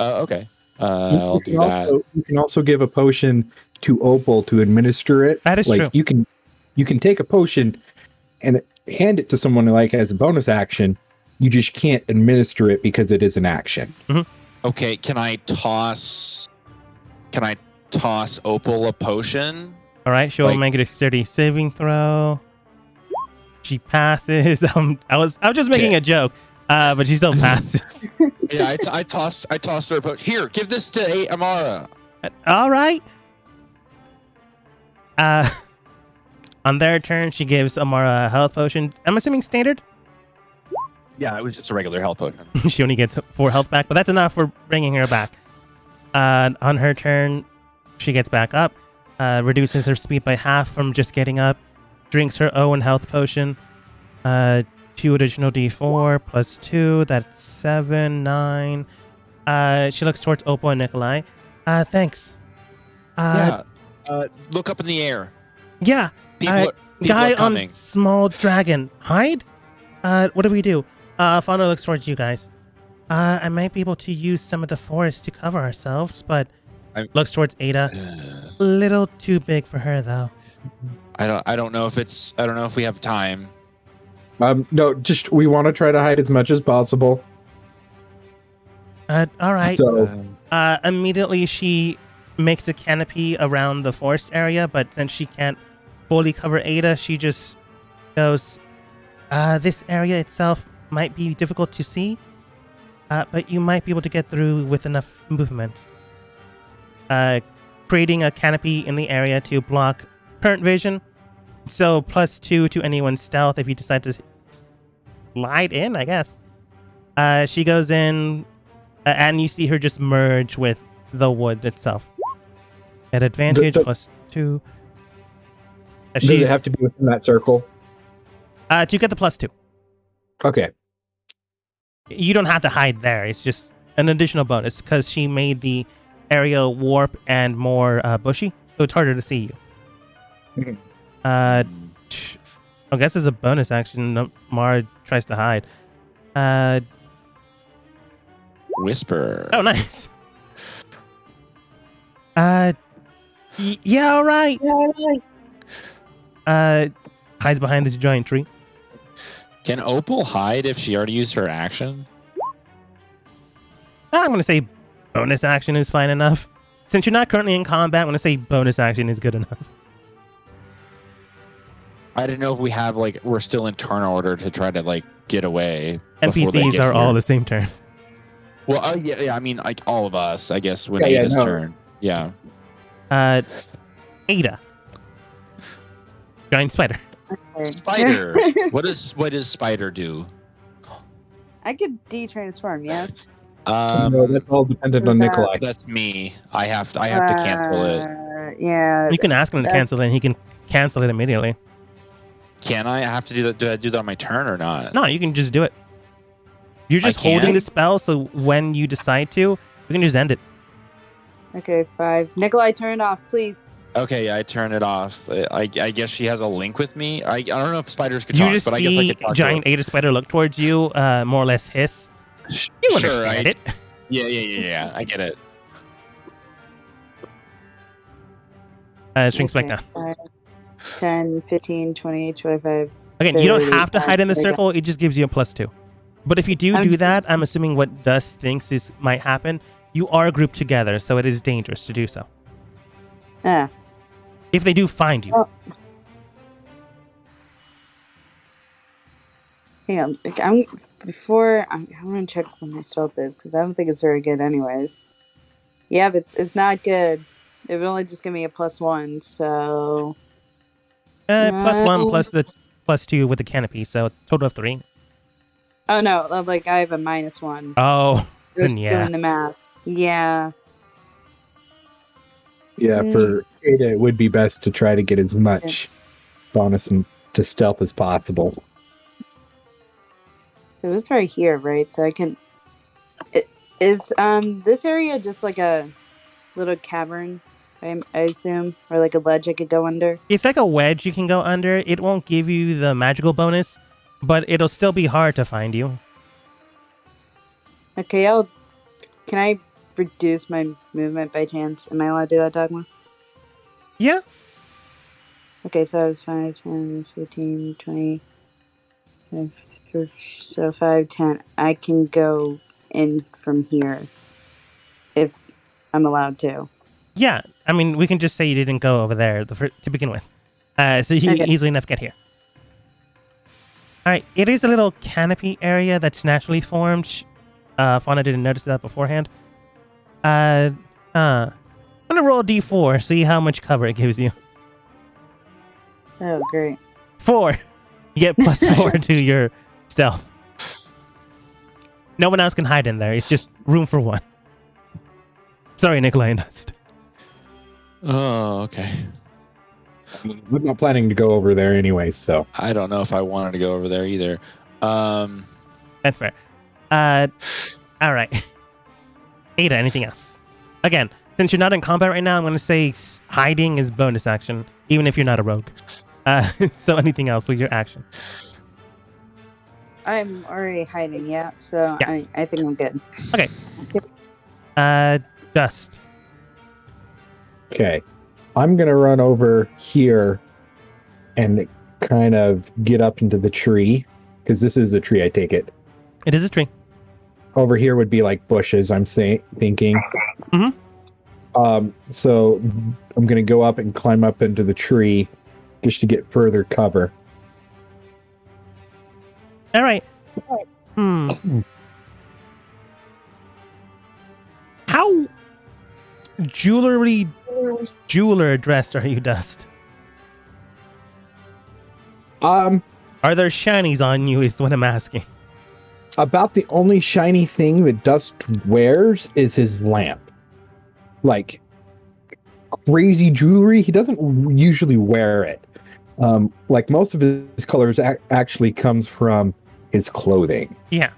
Okay. I'll do that. You can also give a potion to Opal to administer it. That is like, true. You can take a potion and hand it to someone like as a bonus action. You just can't administer it because it is an action. Okay, can I toss Opal a potion? All right, she'll Like- make a dexterity saving throw. She passes. I was just making Okay. a joke, but she still passes. Yeah, I tossed her a potion. Here, give this to Amara. All right. On their turn, she gives Amara a health potion. I'm assuming standard. Yeah, it was just a regular health potion. She only gets 4 health back, but that's enough for bringing her back. On her turn, she gets back up, reduces her speed by half from just getting up, drinks her own health potion, 2 additional d4 plus 2, that's 7, 9. She looks towards Opal and Nikolai. Thanks. Yeah. Look up in the air. Yeah, People, people guy are coming. on small dragon. Hide? What do we do? Fauna looks towards you guys. I might be able to use some of the forest to cover ourselves, but looks towards Ada. Little too big for her though. I don't know if we have time. No, just we want to try to hide as much as possible. All right. So Immediately she makes a canopy around the forest area, but since she can't fully cover Ada, she just goes, this area itself might be difficult to see, but you might be able to get through with enough movement. Creating a canopy in the area to block current vision, so +2 to anyone's stealth if you decide to slide in, I guess. She goes in, and you see her just merge with the wood itself. At advantage, +2. does it have to be within that circle? To get the +2. Okay. You don't have to hide there. It's just an additional bonus because she made the area warp and more bushy, so it's harder to see you. I guess it's a bonus action. Mara tries to hide. Whisper. Oh, nice. Yeah, all right. Hides behind this giant tree. Can Opal hide if she already used her action? I'm going to say bonus action is fine enough. Since you're not currently in combat, I'm going to say bonus action is good enough. I didn't know if we're still in turn order to try to get away. before they NPCs get are all here. the same turn. Well, yeah. I mean, like all of us, I guess, when Yeah, Ada's no. turn. Yeah. Ada. Giant spider. Spider. What does Spider do? I could de-transform, yes. No, that's all dependent on Nikolai. That's me. I have to cancel it. Yeah. You can ask him to cancel it, and he can cancel it immediately. Can I? I have to do that. Do I do that on my turn or not? No, you can just do it. You're just I can? holding the spell, so when you decide to, you can just end it. Okay, 5. Nikolai, turn it off, please. Okay, I turn it off. I guess she has a link with me. I don't know if spiders could You talk, just but I guess I see could talk giant Ada spider look towards you, more or less hiss. to her. You Sure, understand it. Yeah. I get it. Shrinks back down. 5, 10, 15, 20, 25. Again, you don't 30, have to hide in the there you go. circle. It just gives you a +2. But if you do I'm- that, I'm assuming what Dust thinks might happen. You are grouped together, so it is dangerous to do so. Ah. If they do find you. Oh. Hang on. I'm gonna check what my stealth is because I don't think it's very good anyways. Yeah, but it's not good. It would only just give me a +1, so +1 plus the +2 with the canopy, so a total of 3. oh no, like I have a -1. Oh, then Just yeah. doing the math. Yeah. Yeah, for Ada, it would be best to try to get as much bonus to stealth as possible. So it's right here, right? So I can. Is this area just like a little cavern? I assume, or like a ledge I could go under. It's like a wedge you can go under. It won't give you the magical bonus, but it'll still be hard to find you. Okay, can I reduce my movement by chance? Am I allowed to do that, Dogma? Yeah. Okay, so I was 5, 10, 15, 20. So 5, 10. I can go in from here if I'm allowed to. Yeah. I mean, we can just say you didn't go over there to begin with. So you can easily enough get here. All right. It is a little canopy area that's naturally formed. Fauna didn't notice that beforehand. I'm going to roll a d4, see how much cover it gives you. Oh, great. 4. You get +4 to your stealth. No one else can hide in there. It's just room for 1. Sorry, Nikolai and Dust. Oh, okay. We're not planning to go over there anyway, so. I don't know if I wanted to go over there either. That's fair. All right. Ada, anything else? Again, since you're not in combat right now, I'm going to say hiding is bonus action, even if you're not a rogue. So anything else with your action? I'm already hiding, yeah. So Yeah. I think I'm good. Okay. Dust. Okay. I'm going to run over here and kind of get up into the tree, because this is a tree, I take it. It is a tree. Over here would be like bushes, I'm thinking. Mhm. So I'm going to go up and climb up into the tree just to get further cover. All right. How jeweler dressed are you, Dust? Are there shinies on you is what I'm asking. About the only shiny thing that Dust wears is his lamp. Like, crazy jewelry, he doesn't usually wear it. Like, most of his colors actually comes from his clothing. Yeah.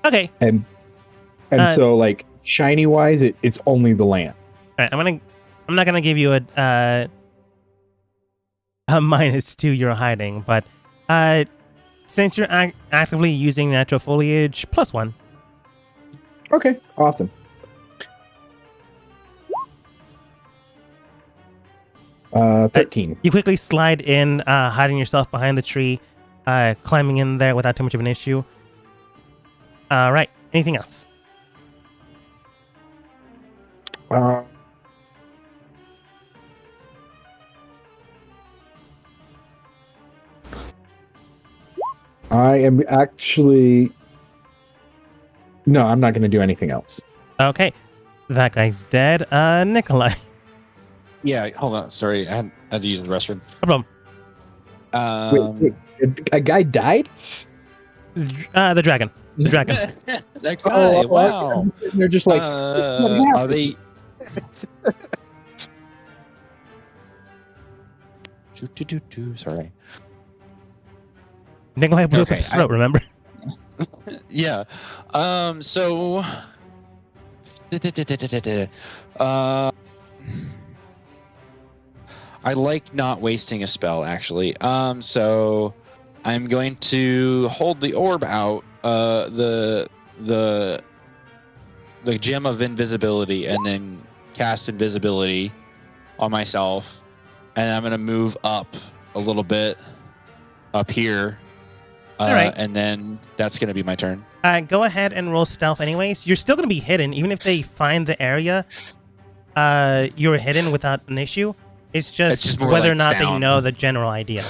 Okay. And so, like, shiny-wise, it's only the lamp. All right, I'm not gonna give you a -2 your hiding, but since you're actively using natural foliage, +1. Okay, awesome. 13. You quickly slide in, hiding yourself behind the tree, climbing in there without too much of an issue. All right. Anything else? I am actually... No, I'm not going to do anything else. Okay. That guy's dead. Nikolai. Yeah, hold on. Sorry, I had to use the restroom. No problem. Wait, a guy died? The dragon. The dragon. That guy, wow. They're just like... Are they... Sorry. Nikolai blew up Okay, his throat, remember? Yeah. So... I like not wasting a spell, actually. So I'm going to hold the orb out, the gem of invisibility, and then cast invisibility on myself, and I'm going to move up a little bit up here. All right. And then that's going to be my turn. Go ahead and roll stealth anyways. You're still going to be hidden. Even if they find the area, you're hidden without an issue. It's just more whether like or not they found. know the general idea.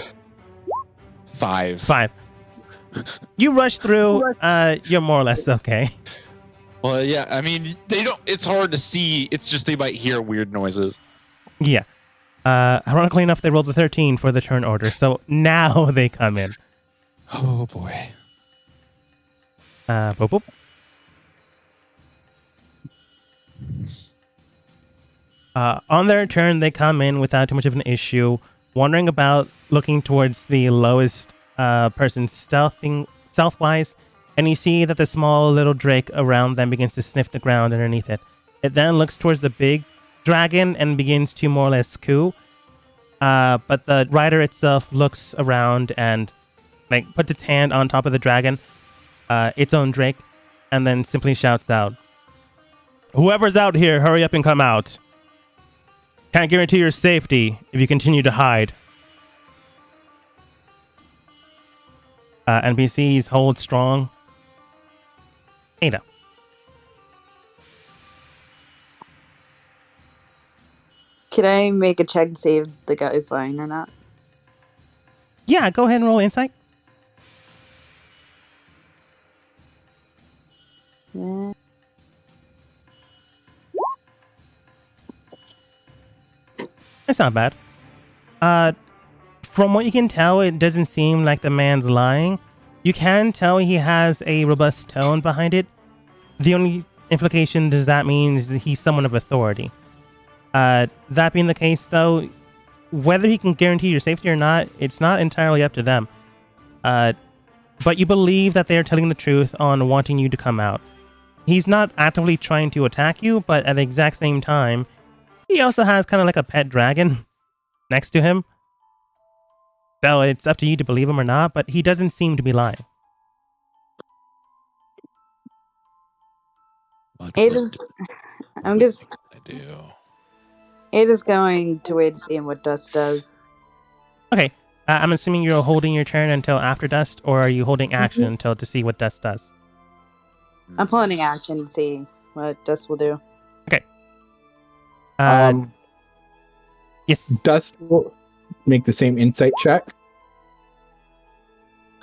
5. 5. You rush through. You're more or less okay. Well, yeah, I mean, they don't. It's hard to see. It's just they might hear weird noises. Yeah. Ironically enough, they rolled a 13 for the turn order, so now they come in. Oh boy. Boop, boop. On their turn, they come in without too much of an issue, wandering about, looking towards the lowest person stealth-wise, and you see that the small little drake around them begins to sniff the ground underneath it. It then looks towards the big dragon and begins to more or less coo. But the rider itself looks around and puts its hand on top of the dragon, its own drake, and then simply shouts out, "Whoever's out here, hurry up and come out. Can't guarantee your safety if you continue to hide." NPCs hold strong. Ada. Can I make a check to see if the guy's lying or not? Yeah, go ahead and roll insight. Yeah. It's not bad. From what you can tell, it doesn't seem like the man's lying. You can tell he has a robust tone behind it. The only implication does that mean is that he's someone of authority. That being the case, though, whether he can guarantee your safety or not, it's not entirely up to them. But you believe that they are telling the truth on wanting you to come out. He's not actively trying to attack you, but at the exact same time, he also has kind of like a pet dragon next to him. So it's up to you to believe him or not, but he doesn't seem to be lying. Ada's, I'm just, I do. Ada's going to wait to see what Dust does. Okay, I'm assuming you're holding your turn until after Dust, or are you holding action until to see what Dust does? I'm holding action to see what Dust will do. Okay. Yes. Dust will make the same insight check.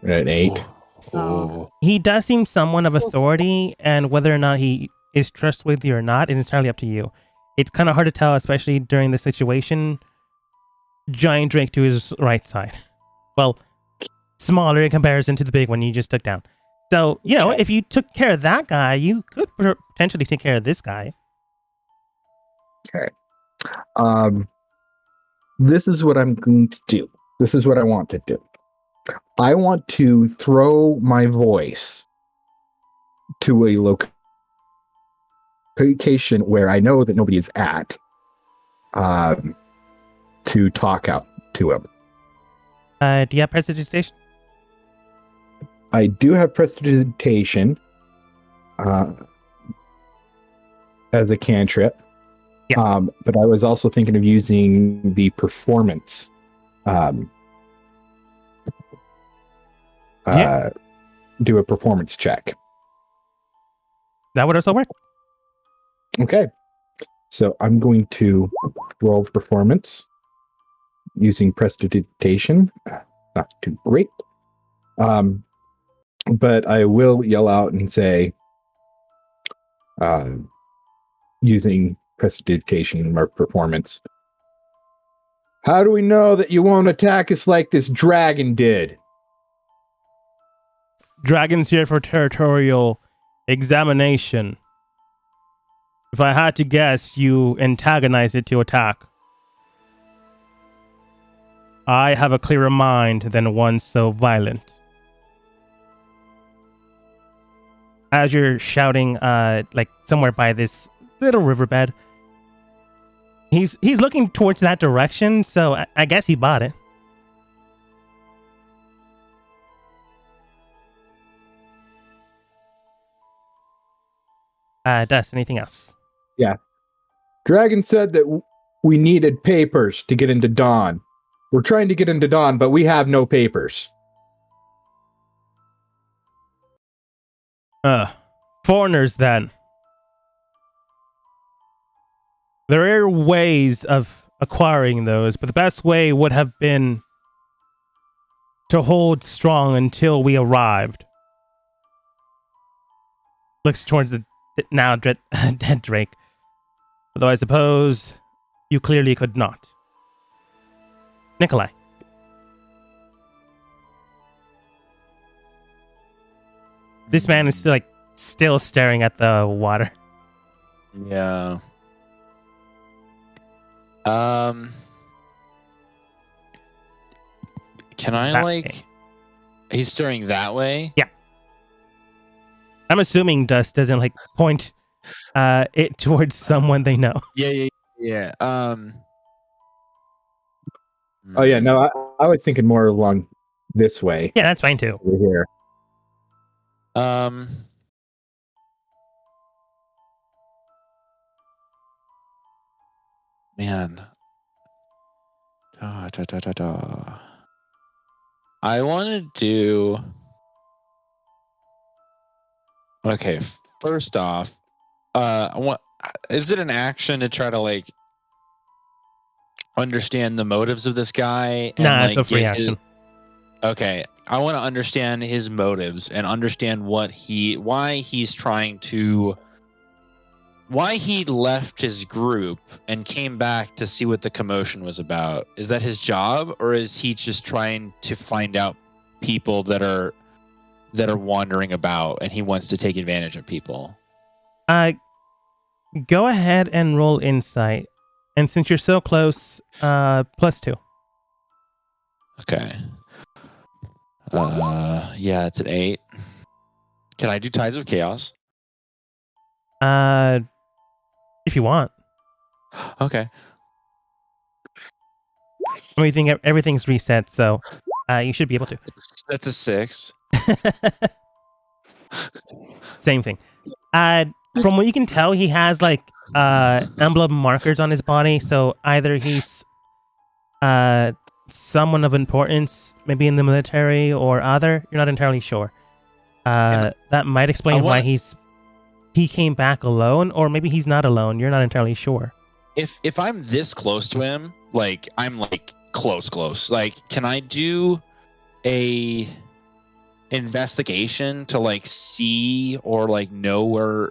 At 8. Oh. He does seem someone of authority, and whether or not he is trustworthy or not is entirely up to you. It's kind of hard to tell, especially during the situation. Giant Drake to his right side. Well, smaller in comparison to the big one you just took down. So, if you took care of that guy, you could potentially take care of this guy. Okay. This is what I'm going to do. This is what I want to do. I want to throw my voice to a location where I know that nobody is at, to talk out to him. Do you have prestidigitation? I do have prestidigitation as a cantrip. Yeah. But I was also thinking of using the performance. Do a performance check. That would also work. Okay. So I'm going to roll performance using prestidigitation. Not too great. But I will yell out and say, using prestidigitation or performance, how do we know that you won't attack us like this dragon did? Dragon's here for territorial examination. If I had to guess, you antagonize it to attack. I have a clearer mind than one so violent. As you're shouting, somewhere by this little riverbed, he's looking towards that direction, so I guess he bought it. Dust, anything else? Yeah. Dragon said that we needed papers to get into Dawn. We're trying to get into Dawn, but we have no papers. Foreigners, then. There are ways of acquiring those, but the best way would have been to hold strong until we arrived. Looks towards the now dead Drake. Although I suppose you clearly could not. Nikolai. This man is still staring at the water. Yeah. Can I That way. He's staring that way? Yeah. I'm assuming Dust doesn't point it towards someone they know. Yeah. Oh yeah, no, I was thinking more along this way. Yeah, that's fine too. Over here. Man. I want to do. Okay, first off, is it an action to try to understand the motives of this guy? And, Nah, it's a free get his- action. Okay, I want to understand his motives and understand why he's trying to. Why he left his group and came back to see what the commotion was about. Is that his job, or is he just trying to find out people that are wandering about and he wants to take advantage of people? Go ahead and roll insight. And since you're so close, +2. Okay. Yeah, it's an 8. Can I do Tides of Chaos? If you want. Okay. Everything's reset, so you should be able to. That's a 6. Same thing. From what you can tell, he has emblem markers on his body, so either he's someone of importance, maybe in the military or other. You're not entirely sure. That might explain why he came back alone, or maybe he's not alone. You're not entirely sure. If I'm this close to him, I'm close, can I do a investigation to see or know where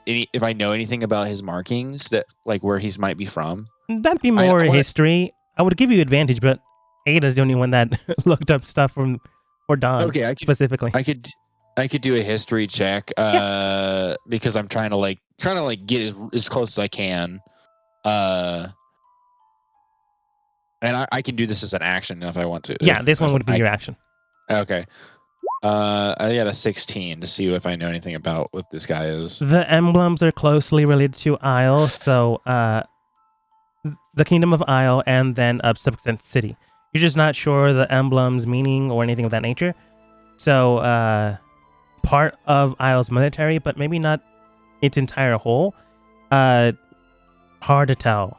if I know anything about his markings that where he might be from? That'd be more history. I would give you advantage, but Ada's the only one that looked up stuff for Don. Okay, specifically. I could do a history check because I'm trying to get as close as I can. And I can do this as an action if I want to. Yeah, this one would be your action. Okay. I got a 16 to see if I know anything about what this guy is. The emblems are closely related to Isle, so the Kingdom of Isle and then a subsequent city. You're just not sure the emblem's meaning or anything of that nature. So, part of Isle's military, but maybe not its entire whole. Hard to tell.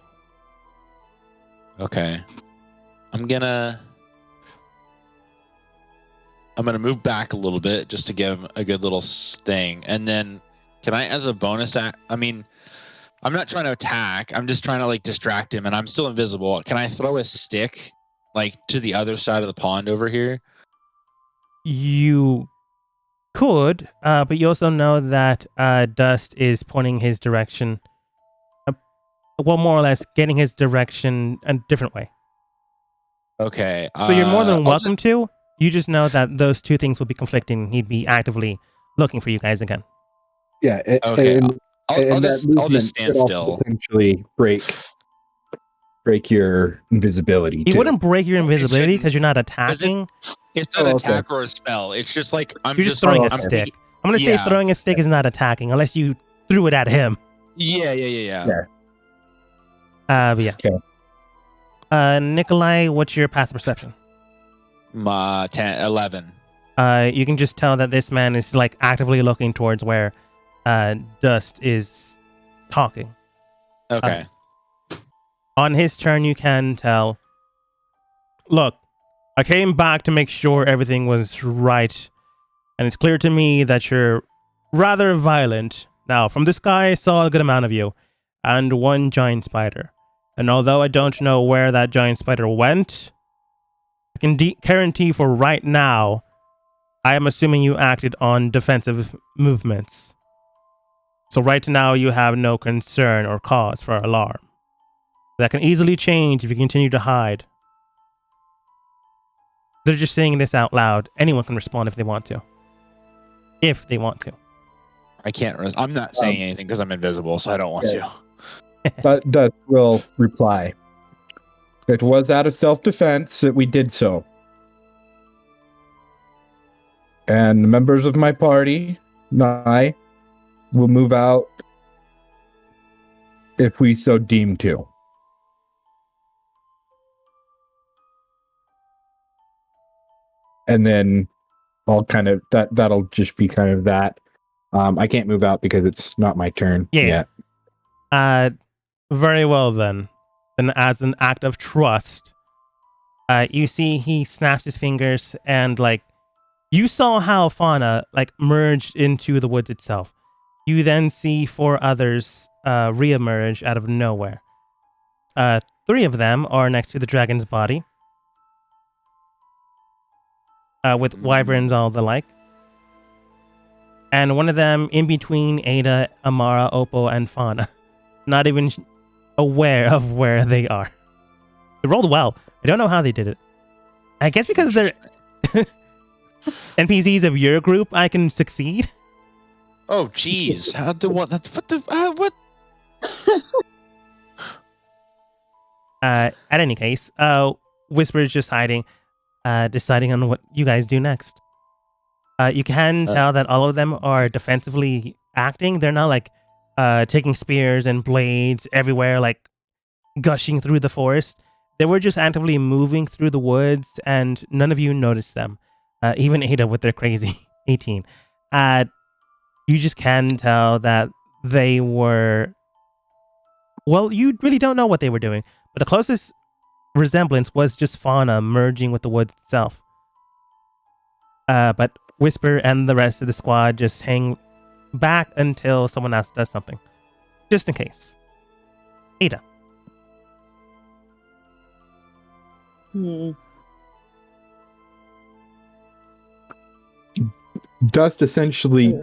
Okay. I'm gonna move back a little bit just to give him a good little thing. And then can I, as a bonus I'm not trying to attack. I'm just trying to distract him, and I'm still invisible. Can I throw a stick to the other side of the pond over here? You could, but you also know that Dust is pointing his direction. Well, more or less getting his direction a different way. Okay. So you're more than welcome to. You just know that those two things will be conflicting. He'd be actively looking for you guys again. Yeah. Okay. I'll just stand still. Potentially break your invisibility. He too. wouldn't break your invisibility because you're not attacking. It's an attack or a spell. It's just I'm You're just throwing a stick. I'm going to say throwing a stick is not attacking unless you threw it at him. Yeah. But yeah. Okay. Nikolai, what's your passive perception? 11. You can just tell that this man is actively looking towards where Dust is talking. Okay. On his turn, you can tell. Look, I came back to make sure everything was right, and it's clear to me that you're rather violent. Now, from the sky, I saw a good amount of you, and one giant spider. And although I don't know where that giant spider went, I can guarantee for right now, I am assuming you acted on defensive movements. So right now, you have no concern or cause for alarm. That can easily change if you continue to hide. They're just saying this out loud. Anyone can respond if they want to. If they want to. I can't. I'm not saying anything because I'm invisible, so I don't want to. But Dust will reply. It was out of self-defense that we did so. And the members of my party and I will move out if we so deem to. And then I'll kind of that'll just be kind of that. I can't move out because it's not my turn yet. Very well then. Then as an act of trust, you see he snaps his fingers and like you saw how Fauna like merged into the woods itself. You then see 4 others reemerge out of nowhere. 3 of them are next to the dragon's body. With wyverns all the like. And one of them in between Ada, Amara, Oppo, and Fauna. Not even aware of where they are. They rolled well. I don't know how they did it. I guess because they're NPCs of your group, I can succeed. Oh, jeez. How do what? What? At any case, Whisper is just hiding, deciding on what you guys do next. You can tell that all of them are defensively acting. They're not like taking spears and blades everywhere, like gushing through the forest. They were just actively moving through the woods, and none of you noticed them. Even Ada with their crazy 18. You just can tell that they were... Well, you really don't know what they were doing, but the closest resemblance was just Fauna merging with the woods itself. But Whisper and the rest of the squad just hang back until someone else does something. Just in case. Ada. Dust essentially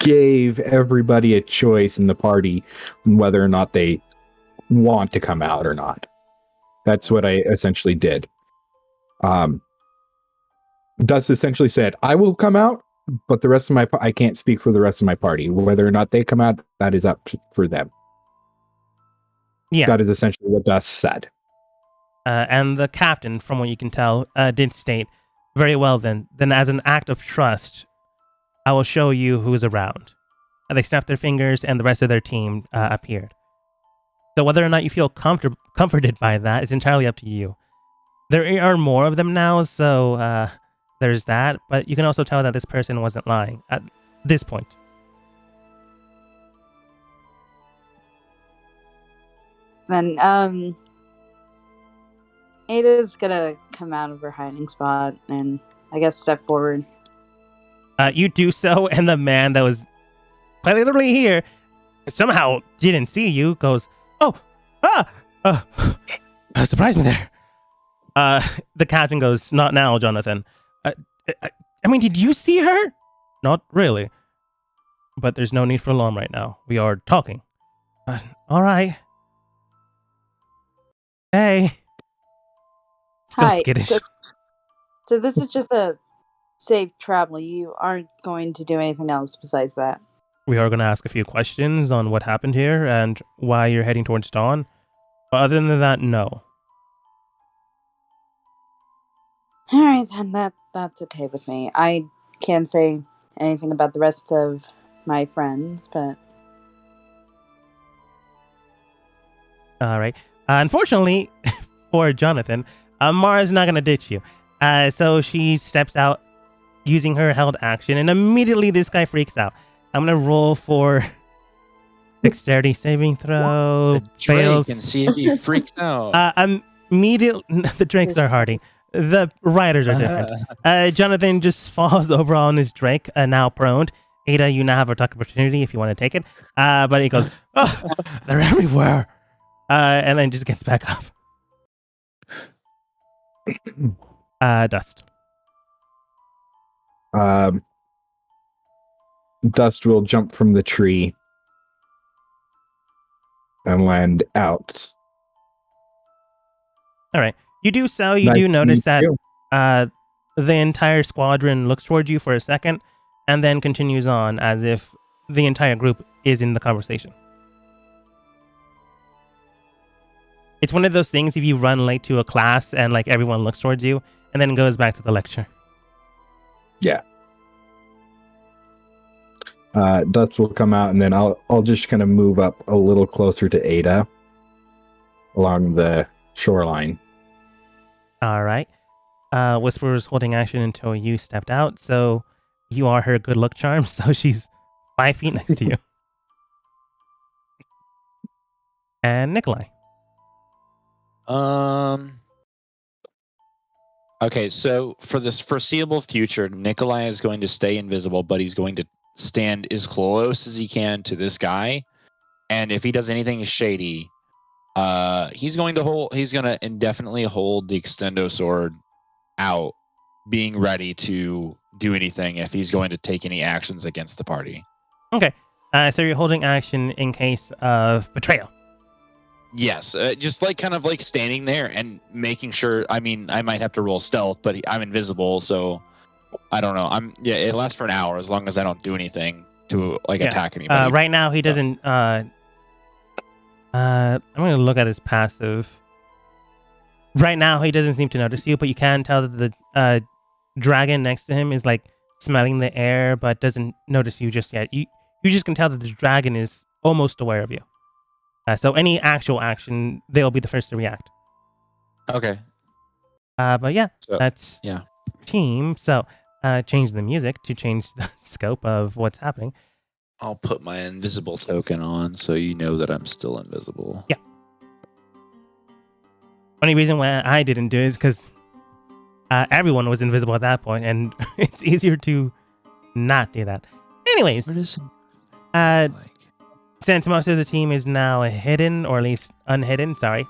gave everybody a choice in the party on whether or not they want to come out or not. That's what I essentially did. Dust essentially said, I will come out, but the rest of I can't speak for the rest of my party. Whether or not they come out, that is up for them. Yeah. That is essentially what Dust said. And the captain, from what you can tell, did state, very well then as an act of trust, I will show you who's around. And they snapped their fingers and the rest of their team appeared. So whether or not you feel comforted by that is entirely up to you. There are more of them now, so there's that, but you can also tell that this person wasn't lying at this point. Then, Ada's gonna come out of her hiding spot and, I guess, step forward. You do so, and the man that was quite literally here somehow didn't see you, goes, surprise me there. The captain goes, not now, Jonathan. I mean, did you see her? Not really. But there's no need for alarm right now. We are talking. All right. Hey. Still Hi. skittish. So this is just a safe travel. You aren't going to do anything else besides that. We are going to ask a few questions on what happened here and why you're heading towards dawn. But other than that, no. All right, then that's okay with me. I can't say anything about the rest of my friends, but... All right. Unfortunately, for Jonathan, Mara's not going to ditch you. So she steps out using her held action, and immediately this guy freaks out. I'm going to roll for dexterity saving throw. Fails. And see if he freaks out. Immediately, the drakes are hardy. The riders are different. Jonathan just falls over on his drake, now prone. Ada, you now have a talk opportunity if you want to take it. But he goes, oh, they're everywhere. And then just gets back up. Dust. Dust will jump from the tree and land out All right. You do so. You Nice do to notice meet that you. the entire squadron looks towards you for a second and then continues on as if the entire group is in the conversation. It's one of those things if you run late to a class and like everyone looks towards you and then goes back to the lecture. Dust will come out, and then I'll just kind of move up a little closer to Ada along the shoreline. All right. Whisper was holding action until you stepped out, so you are her good luck charm, so she's 5 feet next to you. And Nikolai. Okay, so for this foreseeable future, Nikolai is going to stay invisible, but he's going to stand as close as he can to this guy. And if he does anything shady, he's going to indefinitely hold the extendo sword out, being ready to do anything if he's going to take any actions against the party. Okay. So you're holding action in case of betrayal. Yes, just like kind of like standing there and making sure. I mean, I might have to roll stealth, but I'm invisible, so I don't know. It lasts for an hour as long as I don't do anything to attack anybody. Right now he doesn't. I'm going to look at his passive. Right now he doesn't seem to notice you, but you can tell that the dragon next to him is like smelling the air, but doesn't notice you just yet. You just can tell that the dragon is almost aware of you. So any actual action, they'll be the first to react. Okay. But yeah, So, that's team. So change the music to change the scope of what's happening. I'll put my invisible token on so you know that I'm still invisible. Yeah. Only reason why I didn't do it is because everyone was invisible at that point, and it's easier to not do that. Anyways, What is since most of the team is now hidden, or at least unhidden, sorry,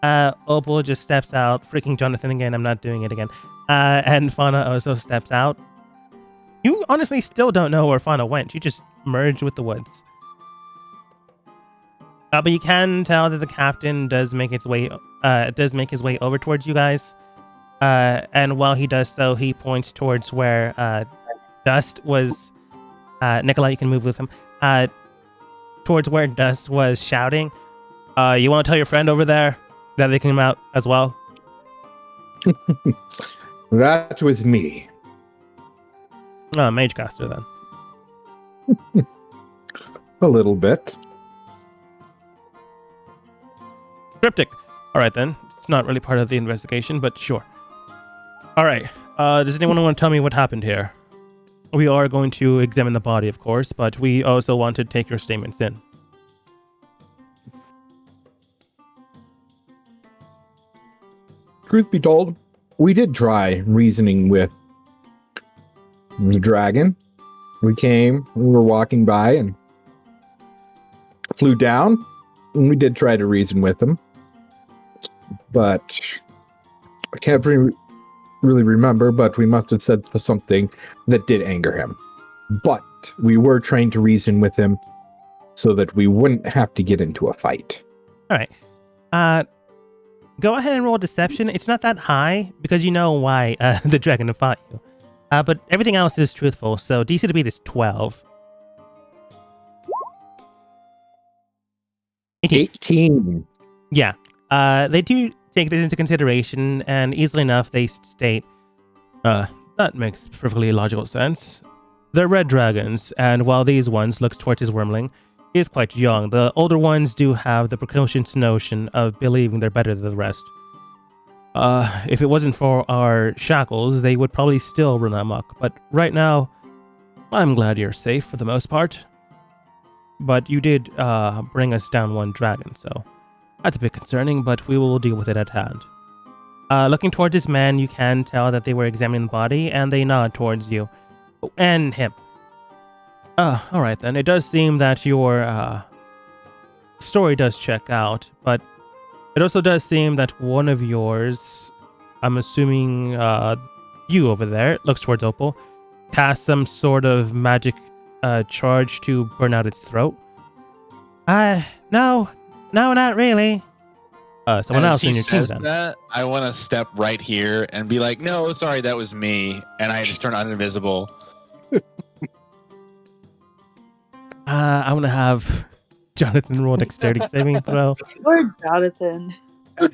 Opal just steps out, freaking Jonathan again, I'm not doing it again, and Fauna also steps out. You honestly still don't know where Fauna went, you just merged with the woods. But you can tell that the captain does make his way over towards you guys, and while he does so, he points towards where Dust was. Nikolai, you can move with him. Towards where Dust was shouting, you want to tell your friend over there that they can come out as well? That was me. Oh, Magecaster then. A little bit. Cryptic. All right then. It's not really part of the investigation, but sure. All right. Does anyone want to tell me what happened here? We are going to examine the body, of course, but we also want to take your statements in. Truth be told, we did try reasoning with the dragon. We were walking by and flew down, and we did try to reason with him. But I can't really remember, but we must have said something that did anger him. But we were trying to reason with him so that we wouldn't have to get into a fight. All right. Go ahead and roll deception. It's not that high because you know why the dragon fought you. But everything else is truthful, so DC to beat is 12. 18. Yeah. They do take this into consideration, and easily enough, they state, that makes perfectly logical sense. They're red dragons, and while these ones look towards his wormling, he is quite young. The older ones do have the precocious notion of believing they're better than the rest. If it wasn't for our shackles, they would probably still run amok, but right now, I'm glad you're safe for the most part. But you did bring us down one dragon, so that's a bit concerning, but we will deal with it at hand. Looking towards this man, you can tell that they were examining the body, and they nod towards you. And him. Alright then. It does seem that your story does check out, but it also does seem that one of yours, I'm assuming you over there, looks towards Opal, cast some sort of magic charge to burn out its throat. No, not really. someone As else he in your team says then. that, I want to step right here and be like, "No, sorry, that was me," and I just turn invisible. I'm gonna have Jonathan roll dexterity saving throw. Poor Jonathan.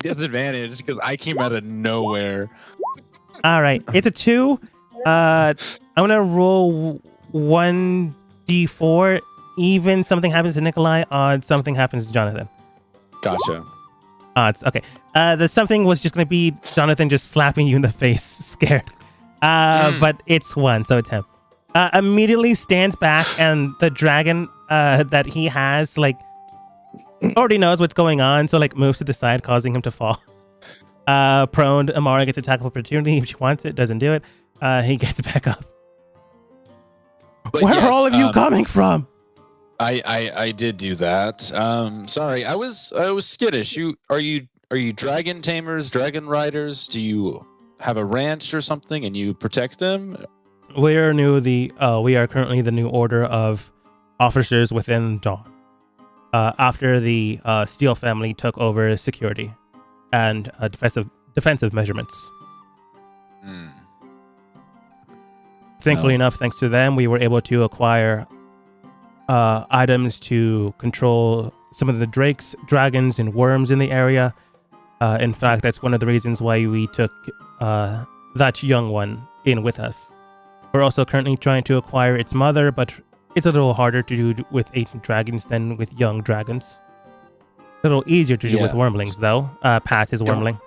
Disadvantage because I came out of nowhere. All right, it's a 2. I'm gonna roll 1d4. Even something happens to Nikolai, odd something happens to Jonathan. Gotcha. Odds. Okay. The something was just gonna be Jonathan just slapping you in the face, scared. But it's 1, so it's him. Immediately stands back, and the dragon that he has already knows what's going on, so moves to the side, causing him to fall. Prone, Amara gets attack of opportunity if she wants it. Doesn't do it. He gets back up. But Where yes, are all of you coming from? I did do that. Sorry, I was skittish. Are you dragon tamers, dragon riders? Do you have a ranch or something and you protect them? We are currently the new order of officers within Dawn. After the Steel family took over security and defensive measurements. Thankfully enough, thanks to them, we were able to acquire items to control some of the drakes, dragons, and worms in the area. In fact, that's one of the reasons why we took that young one in with us. We're also currently trying to acquire its mother, but it's a little harder to do with ancient dragons than with young dragons. A little easier to do with wormlings, though. Pat is wormling.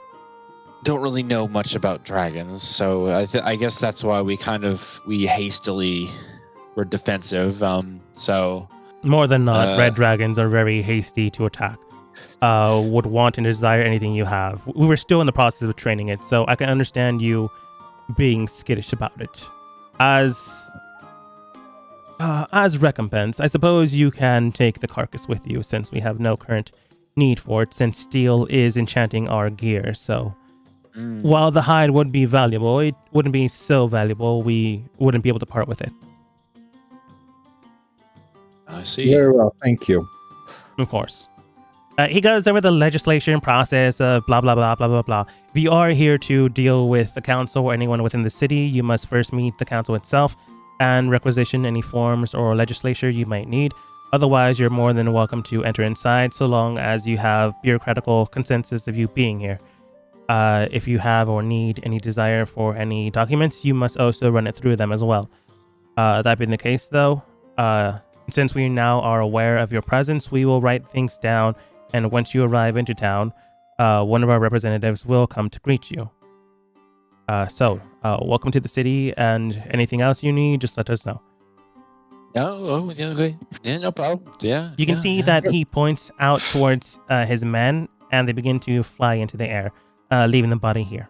Don't really know much about dragons, so I guess that's why we hastily were defensive. So more than not, red dragons are very hasty to attack. Would want and desire anything you have. We were still in the process of training it, so I can understand you being skittish about it. As recompense, I suppose you can take the carcass with you, since we have no current need for it, since steel is enchanting our gear. So while the hide would be valuable, it wouldn't be so valuable. We wouldn't be able to part with it. I see. Very well, thank you. Of course. He goes over the legislation process of blah, blah, blah, blah, blah, blah. If you are here to deal with the council or anyone within the city, you must first meet the council itself and requisition any forms or legislature you might need. Otherwise, you're more than welcome to enter inside, so long as you have bureaucratical consensus of you being here. If you have or need any desire for any documents, you must also run it through them as well. That being the case, though, since we now are aware of your presence, we will write things down, and once you arrive into town, one of our representatives will come to greet you. So, welcome to the city, and anything else you need, just let us know. Okay. Yeah, no problem. Yeah. You can see that he points out towards his men, and they begin to fly into the air, leaving the body here.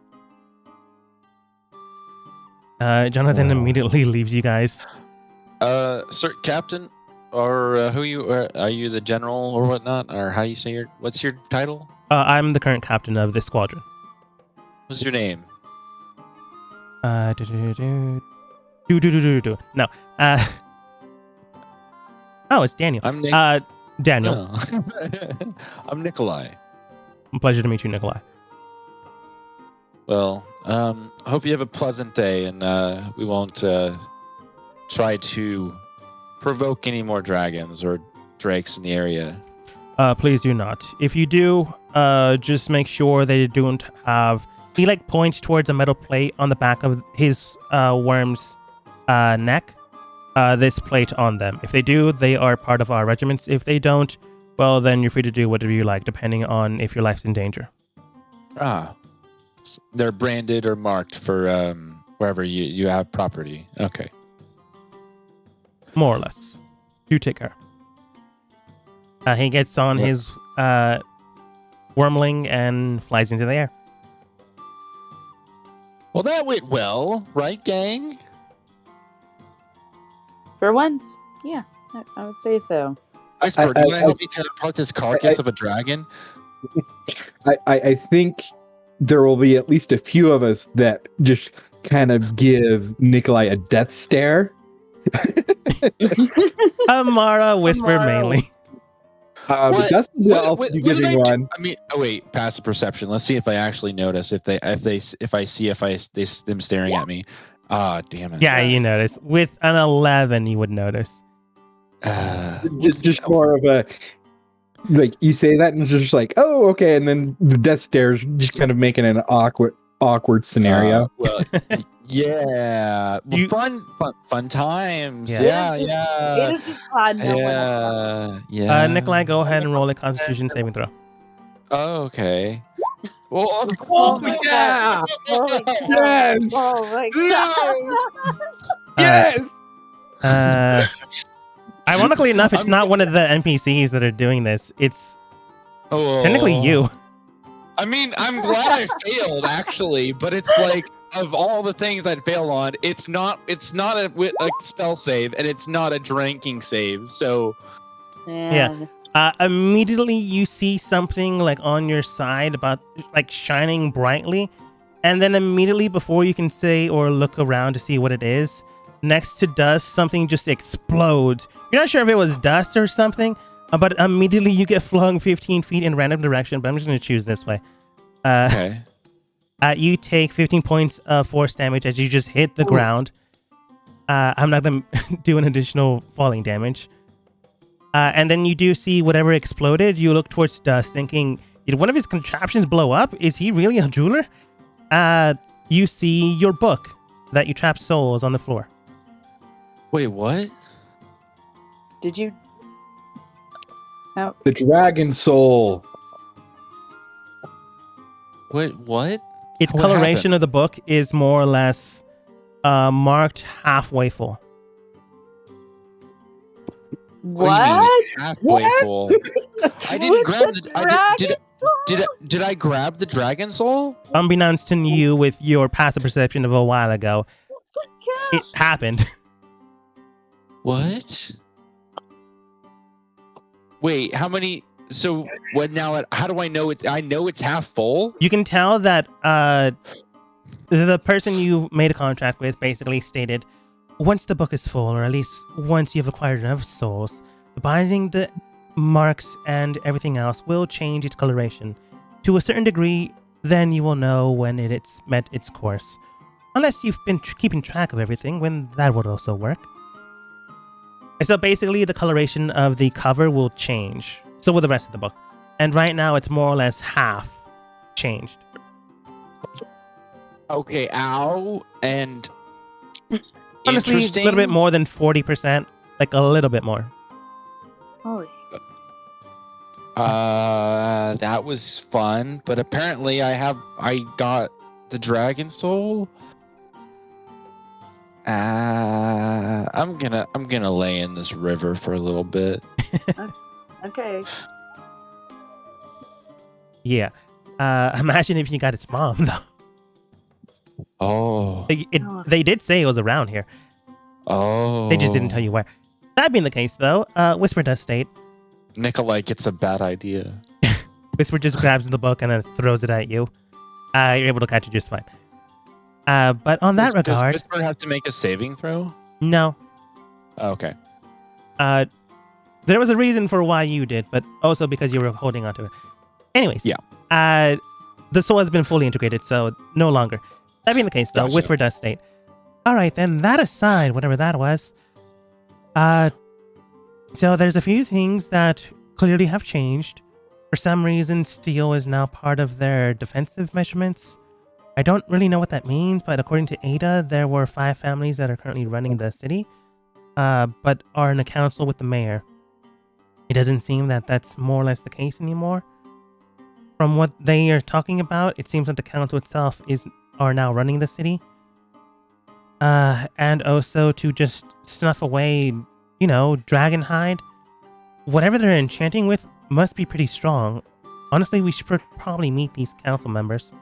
Jonathan immediately leaves you guys. Sir Captain, or who you are you the general or whatnot, or how do you say what's your title? I'm the current captain of this squadron. What's your name? No. Oh, it's Daniel. I'm Daniel. Oh. I'm Nikolai. Pleasure to meet you, Nikolai. Well, I hope you have a pleasant day, and we won't try to provoke any more dragons or drakes in the area. Please do not. If you do, just make sure they don't have... He points towards a metal plate on the back of his worm's neck. This plate on them. If they do, they are part of our regiments. If they don't, well, then you're free to do whatever you like, depending on if your life's in danger. They're branded or marked for wherever you have property. Okay. More or less. You take care. He gets on his wormling and flies into the air. Well, that went well, right, gang? For once, yeah, I would say so. Iceberg, can I help you tear apart this carcass of a dragon? I think there will be at least a few of us that just kind of give Nikolai a death stare. Amara whispered mainly. But that's also What did giving I do? one. I mean, oh wait, passive perception. Let's see if I actually notice if I see them staring at me. Ah, damn it. Yeah, you notice. With an 11, you would notice. Just more of a like you say that and it's just like, oh, okay, and then the death stares, just kind of making an awkward scenario. Well, yeah. Well, fun times. Yeah. Yeah. It is just fun. No one else. Yeah. Nikolai, go ahead and roll a Constitution saving throw. Oh, okay. Well, Oh, yeah! Oh my god. Yes! Oh my god. Yes! Ironically enough, it's not one of the NPCs that are doing this. It's technically you. I mean, I'm glad I failed actually, but it's like of all the things I'd fail on, it's not a spell save and it's not a drinking save. So Man. Immediately you see something like on your side about like shining brightly, and then immediately before you can say or look around to see what it is, next to dust, something just explodes. You're not sure if it was dust or something, but immediately you get flung 15 feet in random direction, but I'm just going to choose this way. okay. You take 15 points of force damage as you just hit the ground. I'm not going to do an additional falling damage. And then you do see whatever exploded. You look towards dust thinking, did one of his contraptions blow up? Is he really a jeweler? You see your book that you trapped souls on the floor. Wait, what? Did you? The dragon soul. What? Its What coloration happened? of the book is more or less halfway full. What? Halfway full. I didn't With grab the the. dragon Did I grab the dragon soul? Unbeknownst to you, with your passive perception of a while ago, soul? it happened. What? Wait, how many? So what now? How do I know it? I know it's half full. You can tell that the person you made a contract with basically stated, once the book is full, or at least once you've acquired enough souls, the binding, the marks, and everything else will change its coloration. To a certain degree, then you will know when it's met its course. Unless you've been keeping track of everything, when that would also work. So basically, the coloration of the cover will change. So will the rest of the book. And right now, it's more or less half changed. Okay, ow, and Honestly, a little bit more than 40%. Like a little bit more. Holy. That was fun, but apparently I got the dragon soul. I'm gonna lay in this river for a little bit. Okay. Yeah. Imagine if you got its mom, though. Oh. They did say it was around here. Oh. They just didn't tell you where. That being the case, though, Whisper does state. Nikolai gets a bad idea. Whisper just grabs the book and then throws it at you. You're able to catch it just fine. But on that regard... Does Whisper have to make a saving throw? No. Oh, okay. There was a reason for why you did, but also because you were holding onto it. Anyways. Yeah. The soul has been fully integrated, so no longer. That being the case, though, Gotcha. Whisper does state. All right, then that aside, whatever that was. So there's a few things that clearly have changed. For some reason, steel is now part of their defensive measurements. I don't really know what that means, but according to Ada, there were 5 families that are currently running the city, but are in a council with the mayor. It doesn't seem that that's more or less the case anymore. From what they are talking about, it seems that the council itself are now running the city. And also to just snuff away, Dragonhide. Whatever they're enchanting with must be pretty strong. Honestly, we should probably meet these council members.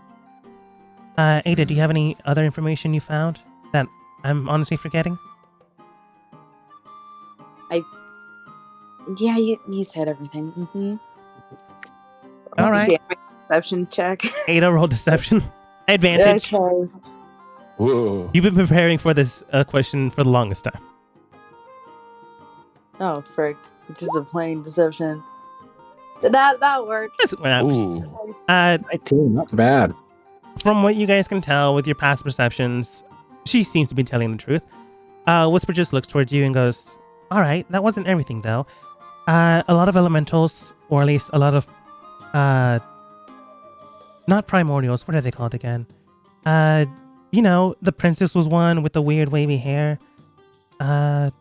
Ada, do you have any other information you found that I'm honestly forgetting? Yeah, you said everything. Mm-hmm. All right. Yeah, deception check. Ada, roll deception. Advantage. Okay. Whoa. You've been preparing for this question for the longest time. Oh, frick. Just a plain deception. That worked. That's what happens. Ooh. 19, not bad. From what you guys can tell with your past perceptions, she seems to be telling the truth. Whisper just looks towards you and goes, all right, that wasn't everything though. A lot of elementals, or at least a lot of, not primordials, what are they called again? You know, the princess was one with the weird wavy hair. Genasi?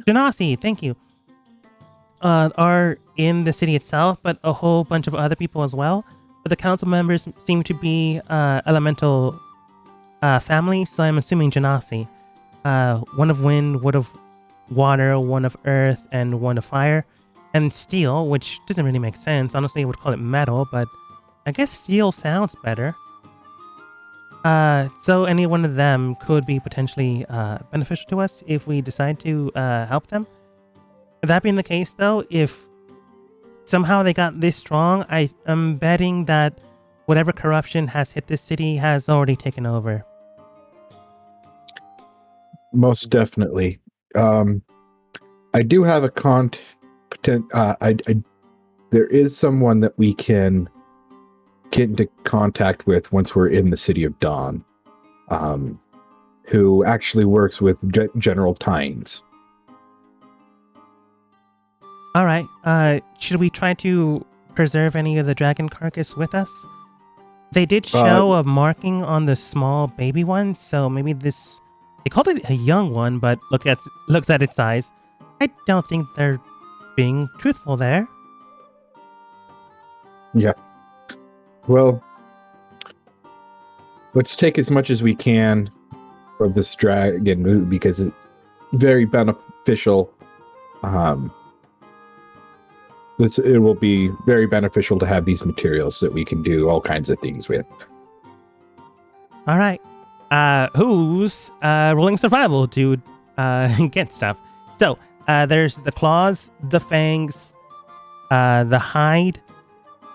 Genasi, thank you. Are in the city itself, but a whole bunch of other people as well. But the council members seem to be elemental family, so I'm assuming Genasi. One of wind, one of water, one of earth, and one of fire. And steel, which doesn't really make sense. Honestly, I would call it metal, but I guess steel sounds better. So any one of them could be potentially beneficial to us if we decide to help them. That being the case, though, if somehow they got this strong, I am betting that whatever corruption has hit this city has already taken over. Most definitely. I do have a there is someone that we can get into contact with once we're in the city of Dawn, who actually works with General Tynes. All right. Should we try to preserve any of the dragon carcass with us? They did show a marking on the small baby one, so maybe this... They called it a young one, but looks at its size. I don't think they're being truthful there. Yeah. Well, let's take as much as we can of this dragon because it's very beneficial. It will be very beneficial to have these materials that we can do all kinds of things with. All right. Who's rolling survival to get stuff? So there's the claws, the fangs, the hide,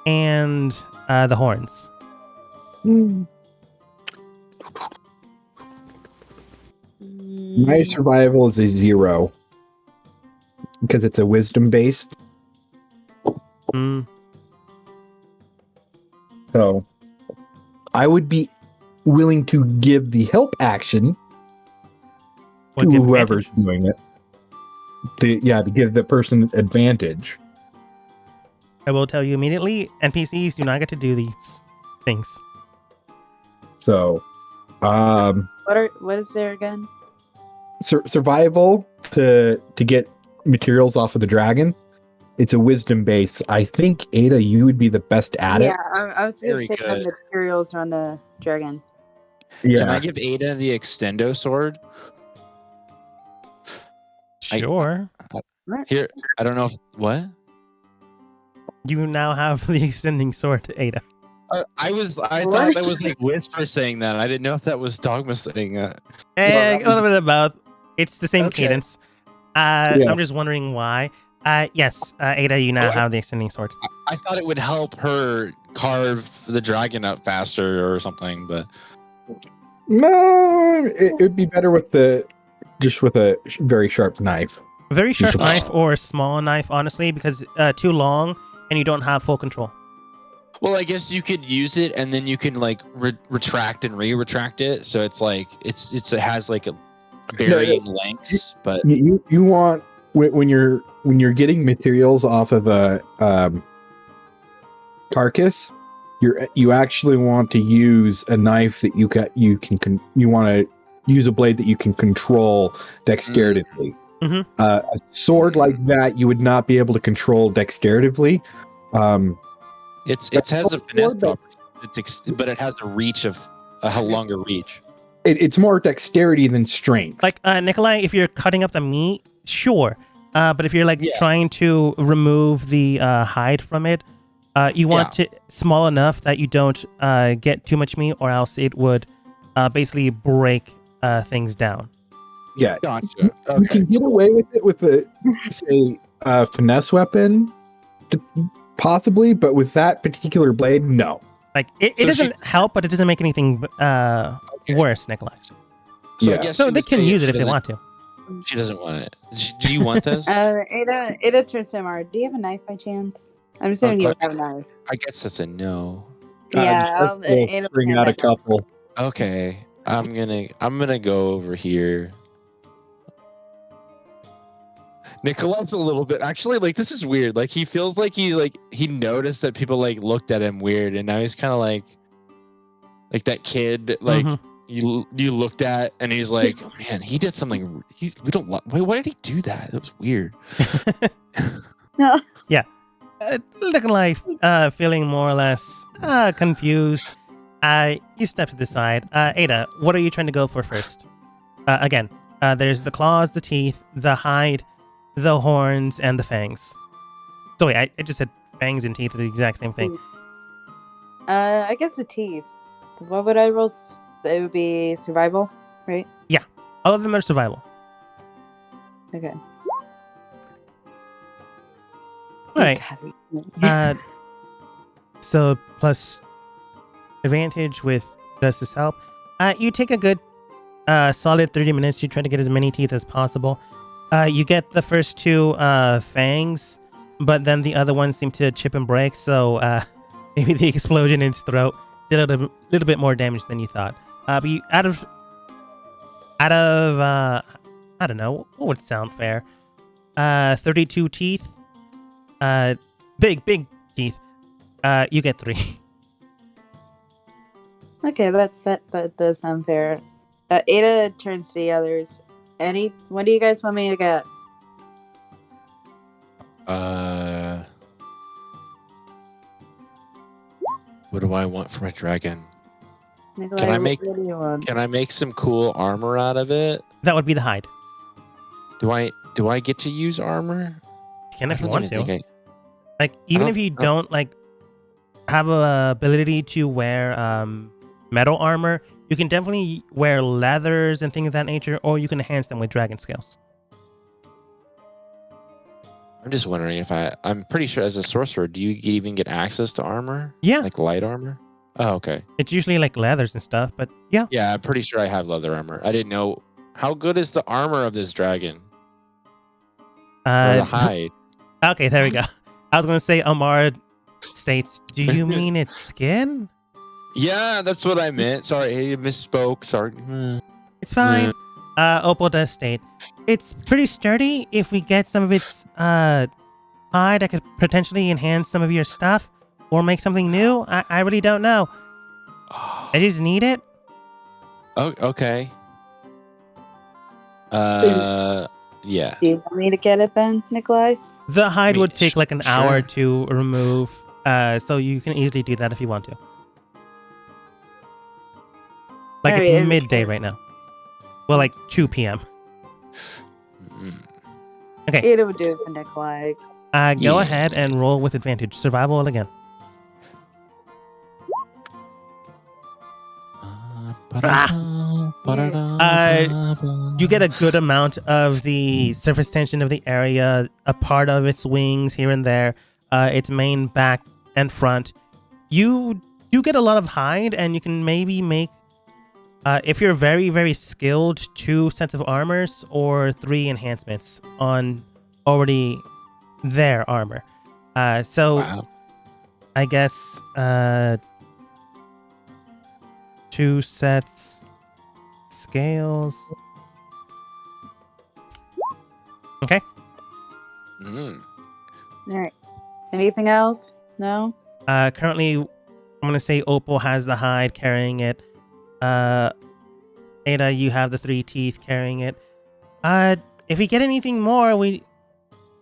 and the horns. My survival is a 0 because it's a wisdom based. So I would be willing to give the help action to whoever's doing it. To give the person advantage. I will tell you immediately, NPCs do not get to do these things. So, what is there again? Survival to get materials off of the dragon. It's a wisdom base. I think Ada, you would be the best at it. Yeah, I was going to say the materials on the dragon. Yeah. Can I give Ada the extendo sword? Sure. Here, I don't know if what. You now have the extending sword, Ada. I thought that was like Whisper saying that. I didn't know if that was Dogma saying that. A little bit about. It's the same Okay. cadence. I'm just wondering why. Yes, Ada, you now have the extending sword. I thought it would help her carve the dragon up faster or something, but No, it would be better with a very sharp knife. A very sharp knife or a small knife, honestly, because too long and you don't have full control. well, I guess you could use it and then you can like retract and re-retract it, so it's like it has like a varying lengths, but You want when you're getting materials off of a carcass, you actually want to use a knife that you want to use a blade that you can control dexteritatively. Mhm. A sword like that you would not be able to control dexteritatively. it has a finesse property. But it has a reach of a longer reach. It's more dexterity than strength. Like, Nikolai, if you're cutting up the meat, sure. But if you're trying to remove the hide from it, you want it small enough that you don't get too much meat, or else it would basically break things down. Yeah, Gotcha. you Okay. can get away with it with a finesse weapon, possibly, but with that particular blade, no. Like, it So doesn't help, but it doesn't make anything worse, Nikolai. So I Yeah. guess So she they was can saying use it she if they doesn't- want to. She doesn't want it. Do you want this? Ada turns to Amara. Do you have a knife by chance? I'm assuming you have a knife. I guess that's a no. Yeah, We'll bring out a couple. Okay, I'm gonna go over here. Nicolette's a little bit actually like this is weird. Like he feels like he noticed that people like looked at him weird, and now he's kind of like that kid like you looked at, and he's like, oh, man, he did something. We don't. Why did he do that? That was weird. No. Yeah. Looking like feeling more or less confused. You step to the side. Ada, what are you trying to go for first? Again, there's the claws, the teeth, the hide, the horns, and the fangs. So wait, I just said fangs and teeth are the exact same thing. I guess the teeth. What would I roll? It would be survival, right? Yeah, all of them are survival. Okay. All right. So plus advantage with Justice Help. You take a good solid 30 minutes to try to get as many teeth as possible. You get the first two fangs, but then the other ones seem to chip and break, so maybe the explosion in its throat did a little bit more damage than you thought. But you, out of I don't know, what would sound fair? 32 teeth. Big teeth. You get 3. Okay, that does sound fair. Ada turns to the others. What do you guys want me to get? What do I want from a dragon? Nikolai, Can I make some cool armor out of it? That would be the hide. Do I get to use armor? You can if I you don't want even to. think Like, even if you don't like have a ability to wear metal armor, you can definitely wear leathers and things of that nature, or you can enhance them with dragon scales. I'm just wondering if I'm pretty sure as a sorcerer, do you even get access to armor? Yeah. Like light armor? Oh, okay. It's usually like leathers and stuff, but yeah. Yeah, I'm pretty sure I have leather armor. I didn't know. How good is the armor of this dragon? Or the hide? Okay, there we go. I was going to say Amara states, do you mean its skin? Yeah, that's what I meant. Sorry, I misspoke. Sorry. It's fine. Opal does state, it's pretty sturdy. If we get some of its hide, I could potentially enhance some of your stuff or make something new. I really don't know. I just need it. Oh, okay. Yeah. Do you want me to get it then, Nikolai? The hide would take like an hour to remove, so you can easily do that if you want to. Like it's midday right now. Well, like 2 p.m. Okay. Ada would do it for Nikolai. Go ahead and roll with advantage. Survival again. You get a good amount of the surface tension of the area, a part of its wings here and there, its main back and front. You do get a lot of hide, and you can maybe make, if you're very, very skilled, 2 sets of armors or 3 enhancements on already their armor. Wow. I guess 2 sets scales. Okay. All right. Anything else? No. Currently, I'm gonna say Opal has the hide carrying it. Ada, you have the 3 teeth carrying it. If we get anything more, we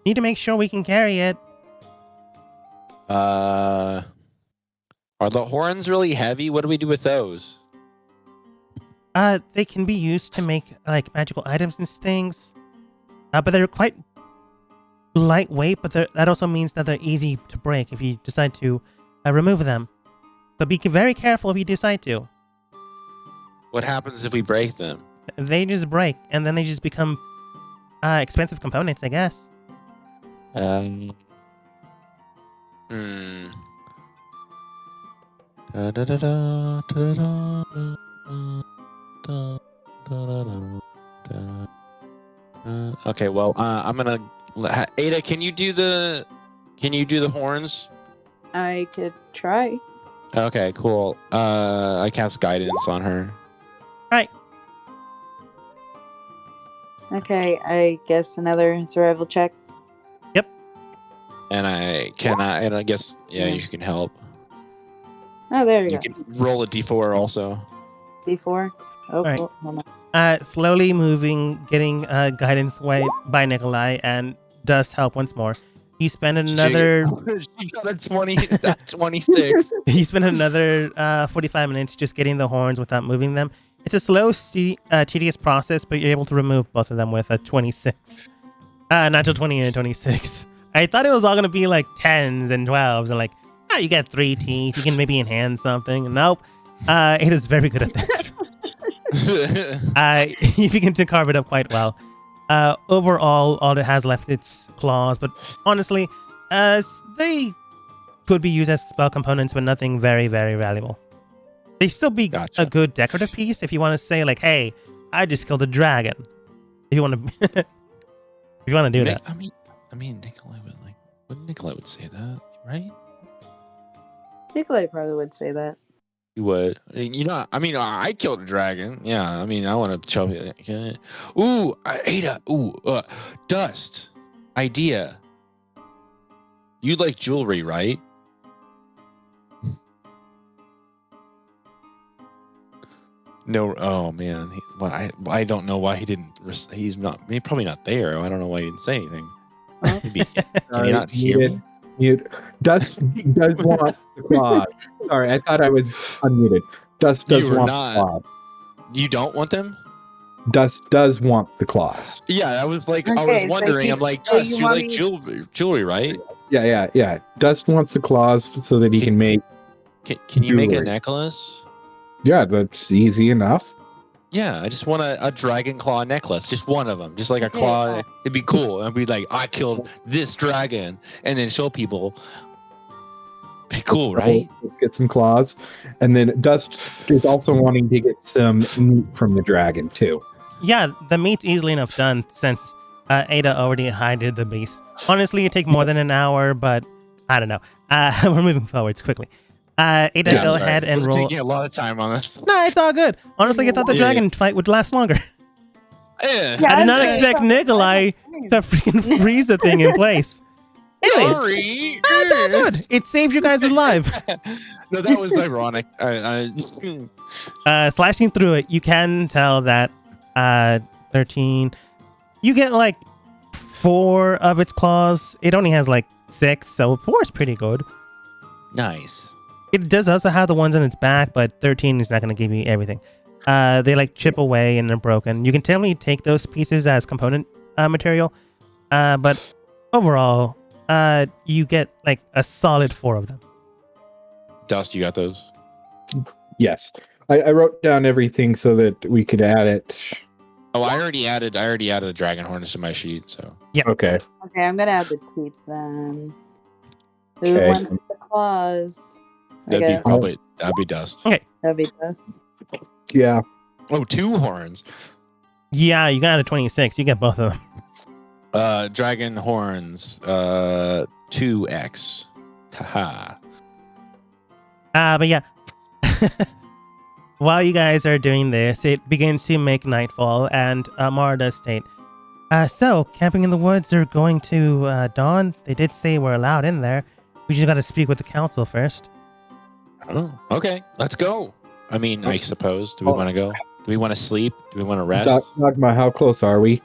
need to make sure we can carry it. Are the horns really heavy? What do we do with those? They can be used to make like magical items and things. But they're quite lightweight, but that also means that they're easy to break if you decide to remove them. But be very careful if you decide to. What happens if we break them? They just break, and then they just become expensive components, I guess. Okay, well, I'm gonna. Ada, can you do the horns? I could try. Okay, cool. I cast guidance on her. Right. Okay, I guess another survival check. And I guess you can help. Oh, there you You go. can roll a d4 also. D4. Oh, Right. cool. Hold on. Slowly moving, getting guidance away by Nikolai, and does help once more. He spent another. She got a 26. He spent another 45 minutes just getting the horns without moving them. It's a slow, tedious process, but you're able to remove both of them with a 26. Natural 20 and a 26. I thought it was all gonna be like 10s and 12s, and like, you get 3 teeth. You can maybe enhance something. Nope. It is very good at this. You begin to carve it up quite well. Overall, all it has left its claws, but honestly, they could be used as spell components, but nothing very, very valuable. They still be Gotcha. a good decorative piece if you want to say like, "Hey, I just killed a dragon." If you want to, if you want to do that. I mean, Nikolai would say that, right? Nikolai probably would say that. He would. I killed a dragon. Yeah, I want to show you. Okay. Ooh, Ada. Ooh, Dust. Idea. You like jewelry, right? No. Oh man. I don't know why he didn't. He's probably not there. I don't know why he didn't say anything. Maybe, can you not hear me? Mute. Dust does want the claws. Sorry, I thought I was unmuted. Dust does You were want not. the claws. You don't want them? Dust does want the claws. Yeah, I was like, I Okay, was so wondering. you- I'm like, so Dust, you you want like me- jewelry, right? Yeah. Dust wants the claws so that he can make. Can you make a Jewelry. necklace? Yeah, that's easy enough. Yeah, I just want a dragon claw necklace, just one of them, just like a Okay, claw. cool. It'd be cool. I'd be like, I killed this dragon, and then show people. Be cool, right? Let's get some claws, and then Dust is also wanting to get some meat from the dragon too. Yeah, the meat's easily enough done since Ada already hided the beast. Honestly, it take more than an hour, but I don't know. We're moving forwards quickly. Ada, Yeah, go sorry. ahead and We're roll. taking a lot of time on this. No, it's all good. Honestly, I thought the Yeah. dragon fight would last longer. Yeah. Yeah, I did not okay. expect Nikolai to freaking freeze the thing in place. Anyways, Sorry. it's all good. It saved you guys' life. No, that was ironic. Slashing through it, you can tell that 13. You get like 4 of its claws. It only has like 6, so 4 is pretty good. Nice. It does also have the ones on its back, but 13 is not going to give you everything. They like chip away and they're broken. You can definitely take those pieces as component material, but overall, you get like a solid 4 of them. Dust, you got those? Yes, I wrote down everything so that we could add it. Oh, I already added the dragon horns to my sheet. So Okay. Okay, I'm gonna add the teeth then. Who Okay. wants the claws? that'd Okay, be Dust. that'd be this. Yeah. Oh, 2 horns. Yeah, you got a 26. You get both of them. Dragon horns. 2x. Haha. But yeah. While you guys are doing this, it begins to make nightfall, and Mara does state, so, camping in the woods are going to dawn? They did say we're allowed in there. We just got to speak with the council first. Oh, okay. Let's go. I suppose. Do we want to go? Do we want to sleep? Do we want to rest? Dogma, how close are we?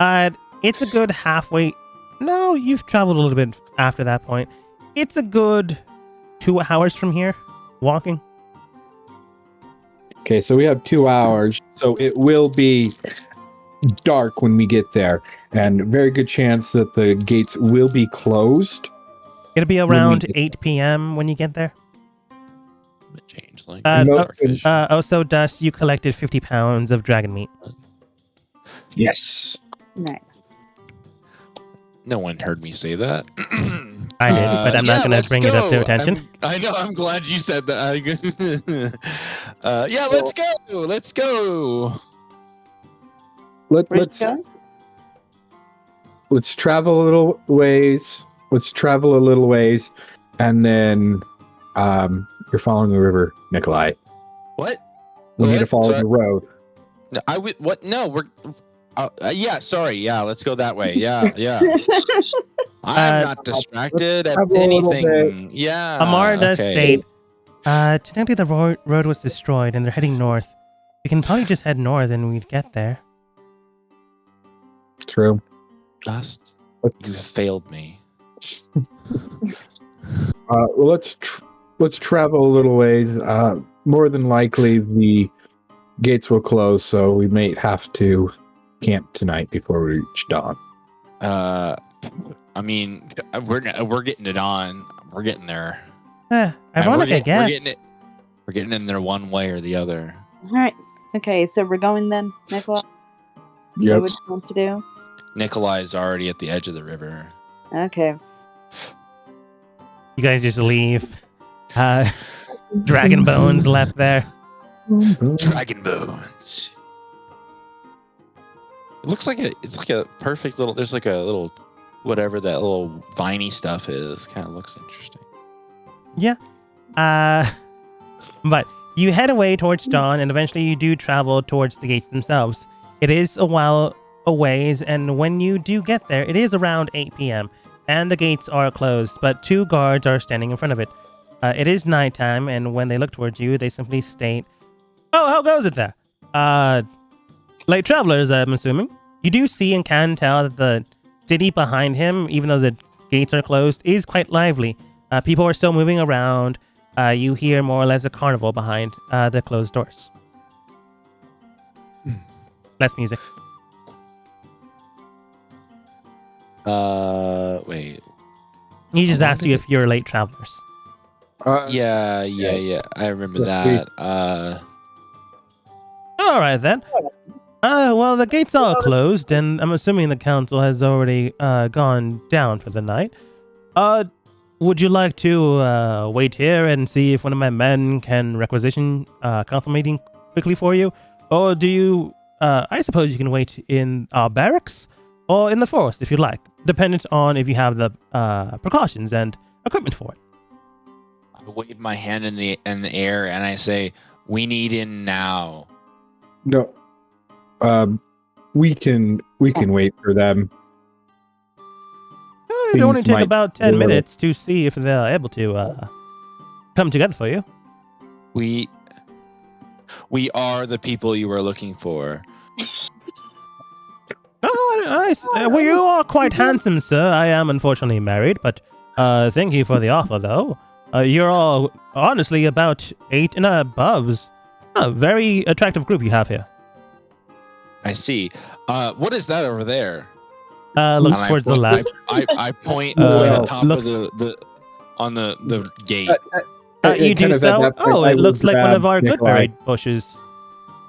It's a good halfway. No, you've traveled a little bit after that point. It's a good 2 hours from here, walking. Okay, so we have 2 hours, so it will be dark when we get there, and very good chance that the gates will be closed. It'll be around 8 p.m. when you get there. Change like No, Also, Dust, you collected 50 pounds of dragon meat. Yes. Nice. No one heard me say that. I did, but I'm not going to bring it up to attention. I know. I'm glad you said that. Yeah, let's go. Let's go. Where'd Let's you go? let's travel a little ways. Let's travel a little ways, and then you're following the river, Nikolai. What? We need to What? follow Sorry. the road. No, I would. What? No, we're. Yeah, sorry. Yeah, let's go that way. Yeah, yeah. I'm not distracted at travel a little anything. Yeah. Amar does okay. state, technically the road was destroyed and they're heading north. We can probably just head north and we'd get there. True. Dust, you Let's failed me. well, let's travel a little ways. More than likely, the gates will close, so we may have to camp tonight before we reach dawn. I mean, we're getting it on. We're getting there. Ironic, I guess. We're getting in there one way or the other. All right. Okay, so we're going then, Nikolai. Yep. What do you want to do? Nikolai's already at the edge of the river. Okay. You guys just leave. Dragon bones left there. Dragon bones. It looks like it's like a perfect little. There's like a little, whatever that little viney stuff is. Kind of looks interesting. But you head away towards dawn, and eventually you do travel towards the gates themselves. It is a while a ways, and when you do get there, it is around 8 p.m. and the gates are closed, but 2 guards are standing in front of it. It is nighttime, and when they look towards you, they simply state, "Oh, how goes it there? Late travelers, I'm assuming." You do see and can tell that the city behind him, even though the gates are closed, is quite lively. People are still moving around. You hear more or less a carnival behind the closed doors. Less music. Wait. He just asked you if you're late travelers. Yeah. I remember Yeah, that. All right then. Well, the gates are closed, and I'm assuming the council has already gone down for the night. Would you like to wait here and see if one of my men can requisition council meeting quickly for you, or do you? I suppose you can wait in our barracks or in the forest if you'd like, dependent on if you have the precautions and equipment for it. I wave my hand in the air and I say, "We need in now." No. We can wait for them. It only Things take might about be 10 a little- minutes to see if they're able to come together for you. We are the people you were looking for. Oh, nice. Well, you are quite handsome, sir. I am unfortunately married, but thank you for the offer, though. You're all honestly about 8 and above. A very attractive group you have here. I see. What is that over there? Looks And towards the left. I point Uh, to the top looks- of the gate. You do kind of at so? that point, Oh, I it looks would like one grab of our Nikolai. goodberry bushes.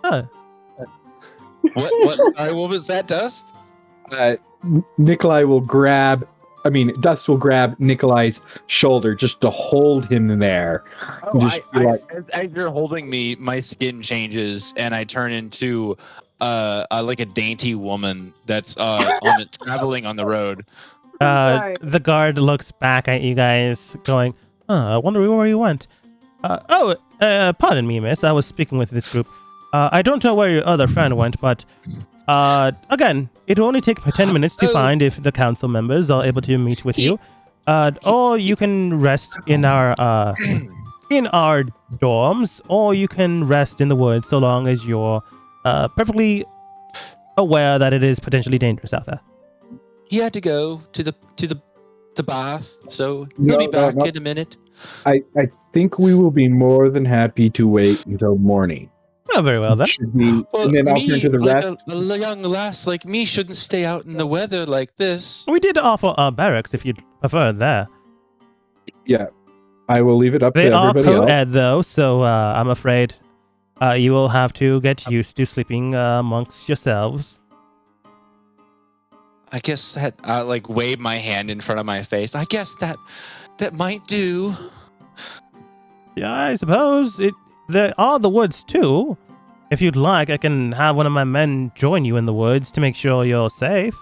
Huh. What? Sorry, what was that, Dust? Nikolai will grab. I mean, Dust will grab Nikolai's shoulder just to hold him there. Oh, Just be like- as you're holding me, my skin changes and I turn into like a dainty woman that's traveling on the road. Sorry. The guard looks back at you guys, going, I wonder where you went. Pardon me, miss. I was speaking with this group. I don't know where your other friend went, but again, it will only take 10 minutes to find if the council members are able to meet with you. Or you can rest in our dorms, or you can rest in the woods so long as you're perfectly aware that it is potentially dangerous out there. He had to go to the bath, so No, he'll be back no. in a minute. I think we will be more than happy to wait until morning. Oh, very well then. Should we? Well, And then I'll turn to the like rest. a young lass like me shouldn't stay out in the weather like this. We did offer our barracks if you'd prefer there. Yeah, I will leave it up They to are everybody else. co-ed though, so I'm afraid you will have to get used to sleeping amongst yourselves. I guess that I like wave my hand in front of my face. I guess that might do. Yeah, I suppose there are the woods too. If you'd like, I can have one of my men join you in the woods to make sure you're safe.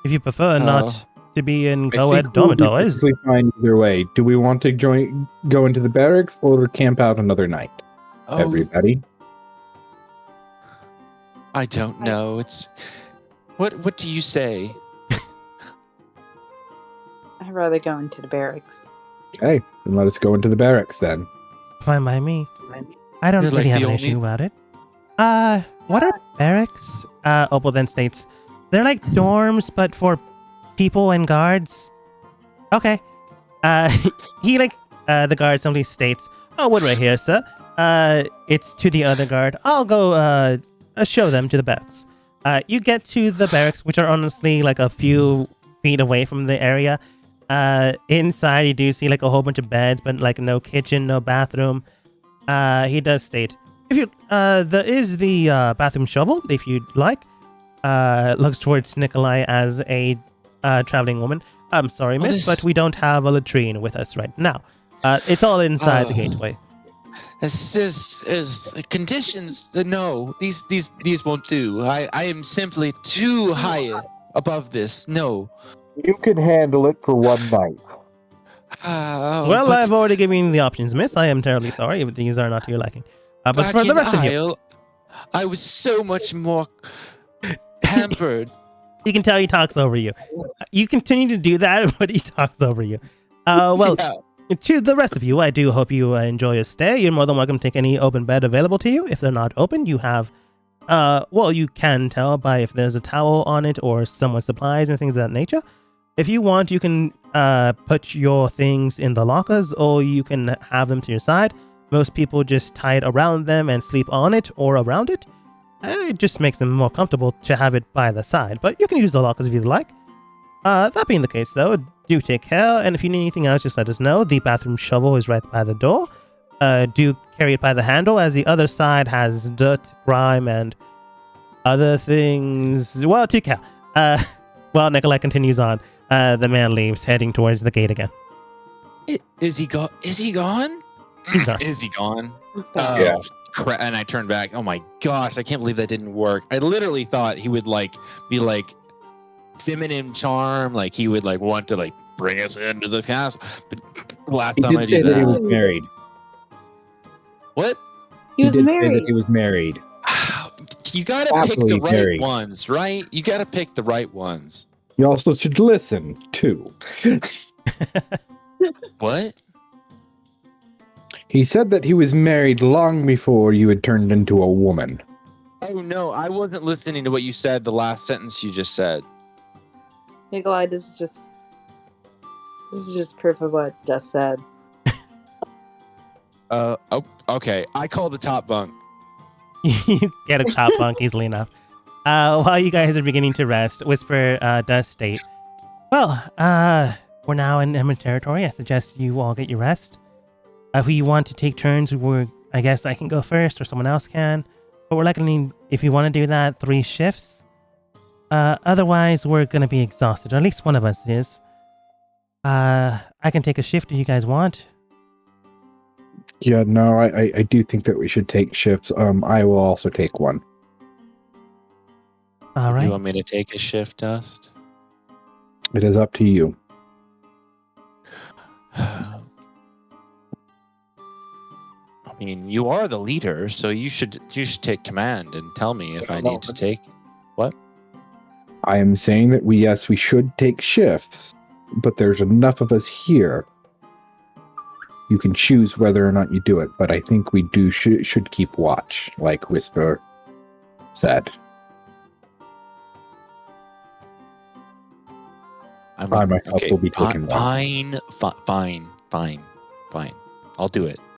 if you prefer not to be in I co-ed think we'll be dormitories. perfectly fine either way. Do we want to go into the barracks or camp out another night? Oh, Everybody. I don't know. It's what do you say? I'd rather go into the barracks. Okay, then let us go into the barracks then. Fine by me. I don't You're really like have the an only- issue about it. What are barracks? Opal then states, they're like dorms, but for people and guards. Okay. The guard simply states, oh, wood right here, sir. It's to the other guard. I'll go, show them to the barracks. You get to the barracks, which are honestly like a few feet away from the area. Inside you do see like a whole bunch of beds, but like no kitchen, no bathroom. He does state, if you, there is the, bathroom shovel, if you'd like. Looks towards Nikolai as a, traveling woman. I'm sorry, What miss, is- but we don't have a latrine with us right now. It's all inside the gateway. This is conditions. No, these won't do. I am simply too high above this. No. You can handle it for one night. Well, but I've already given you the options, miss. I am terribly sorry if these are not to your liking. But back for the in rest of you, Isle, I was so much more pampered. you can tell he talks over you. You continue to do that, but he talks over you. Well, Yeah. to the rest of you, I do hope you enjoy your stay. You're more than welcome to take any open bed available to you. If they're not open, you have, well, you can tell by if there's a towel on it or someone's supplies and things of that nature. If you want, you can put your things in the lockers or you can have them to your side. Most people just tie it around them and sleep on it or around it. It just makes them more comfortable to have it by the side, but you can use the lockers if you'd like. That being the case, though, do take care, and if you need anything else, just let us know. The bathroom shovel is right by the door. Do carry it by the handle, as the other side has dirt, grime, and other things. Well, take care. Well, Nikolai continues on. The man leaves, heading towards the gate again. Is he gone? Is he gone? He's not. Is he gone? Yeah. And I turned back. Oh my gosh! I can't believe that didn't work. I literally thought he would be like feminine charm, like he would like want to like bring us into the castle. But last He time I did say did that he that, was married. what? He was did say married. that he was married. You gotta pick the Happily right married. ones, right? You gotta pick the right ones. You also should listen too. What? He said that he was married long before you had turned into a woman. Oh no, I wasn't listening to what you said. The last sentence you just said. Nikolai, this is just proof of what Just said. Oh, okay. I call the top bunk. You get a top bunk easily enough. While you guys are beginning to rest, Whisper does state, well, we're now in enemy territory. I suggest you all get your rest. If we want to take turns, I guess I can go first or someone else can. But we're likely, need, if you want to do that, 3 shifts. Otherwise, we're going to be exhausted. Or at least one of us is. I can take a shift if you guys want. Yeah, no, I do think that we should take shifts. I will also take one. All You right. want me to take a shift, Dust? It is up to you. I mean, you are the leader, so you should take command and tell me if I need to take. I am saying that we should take shifts, but there's enough of us here. You can choose whether or not you do it, but I think we should keep watch, like Whisper said. I myself will be taking one. Fine. I'll do it.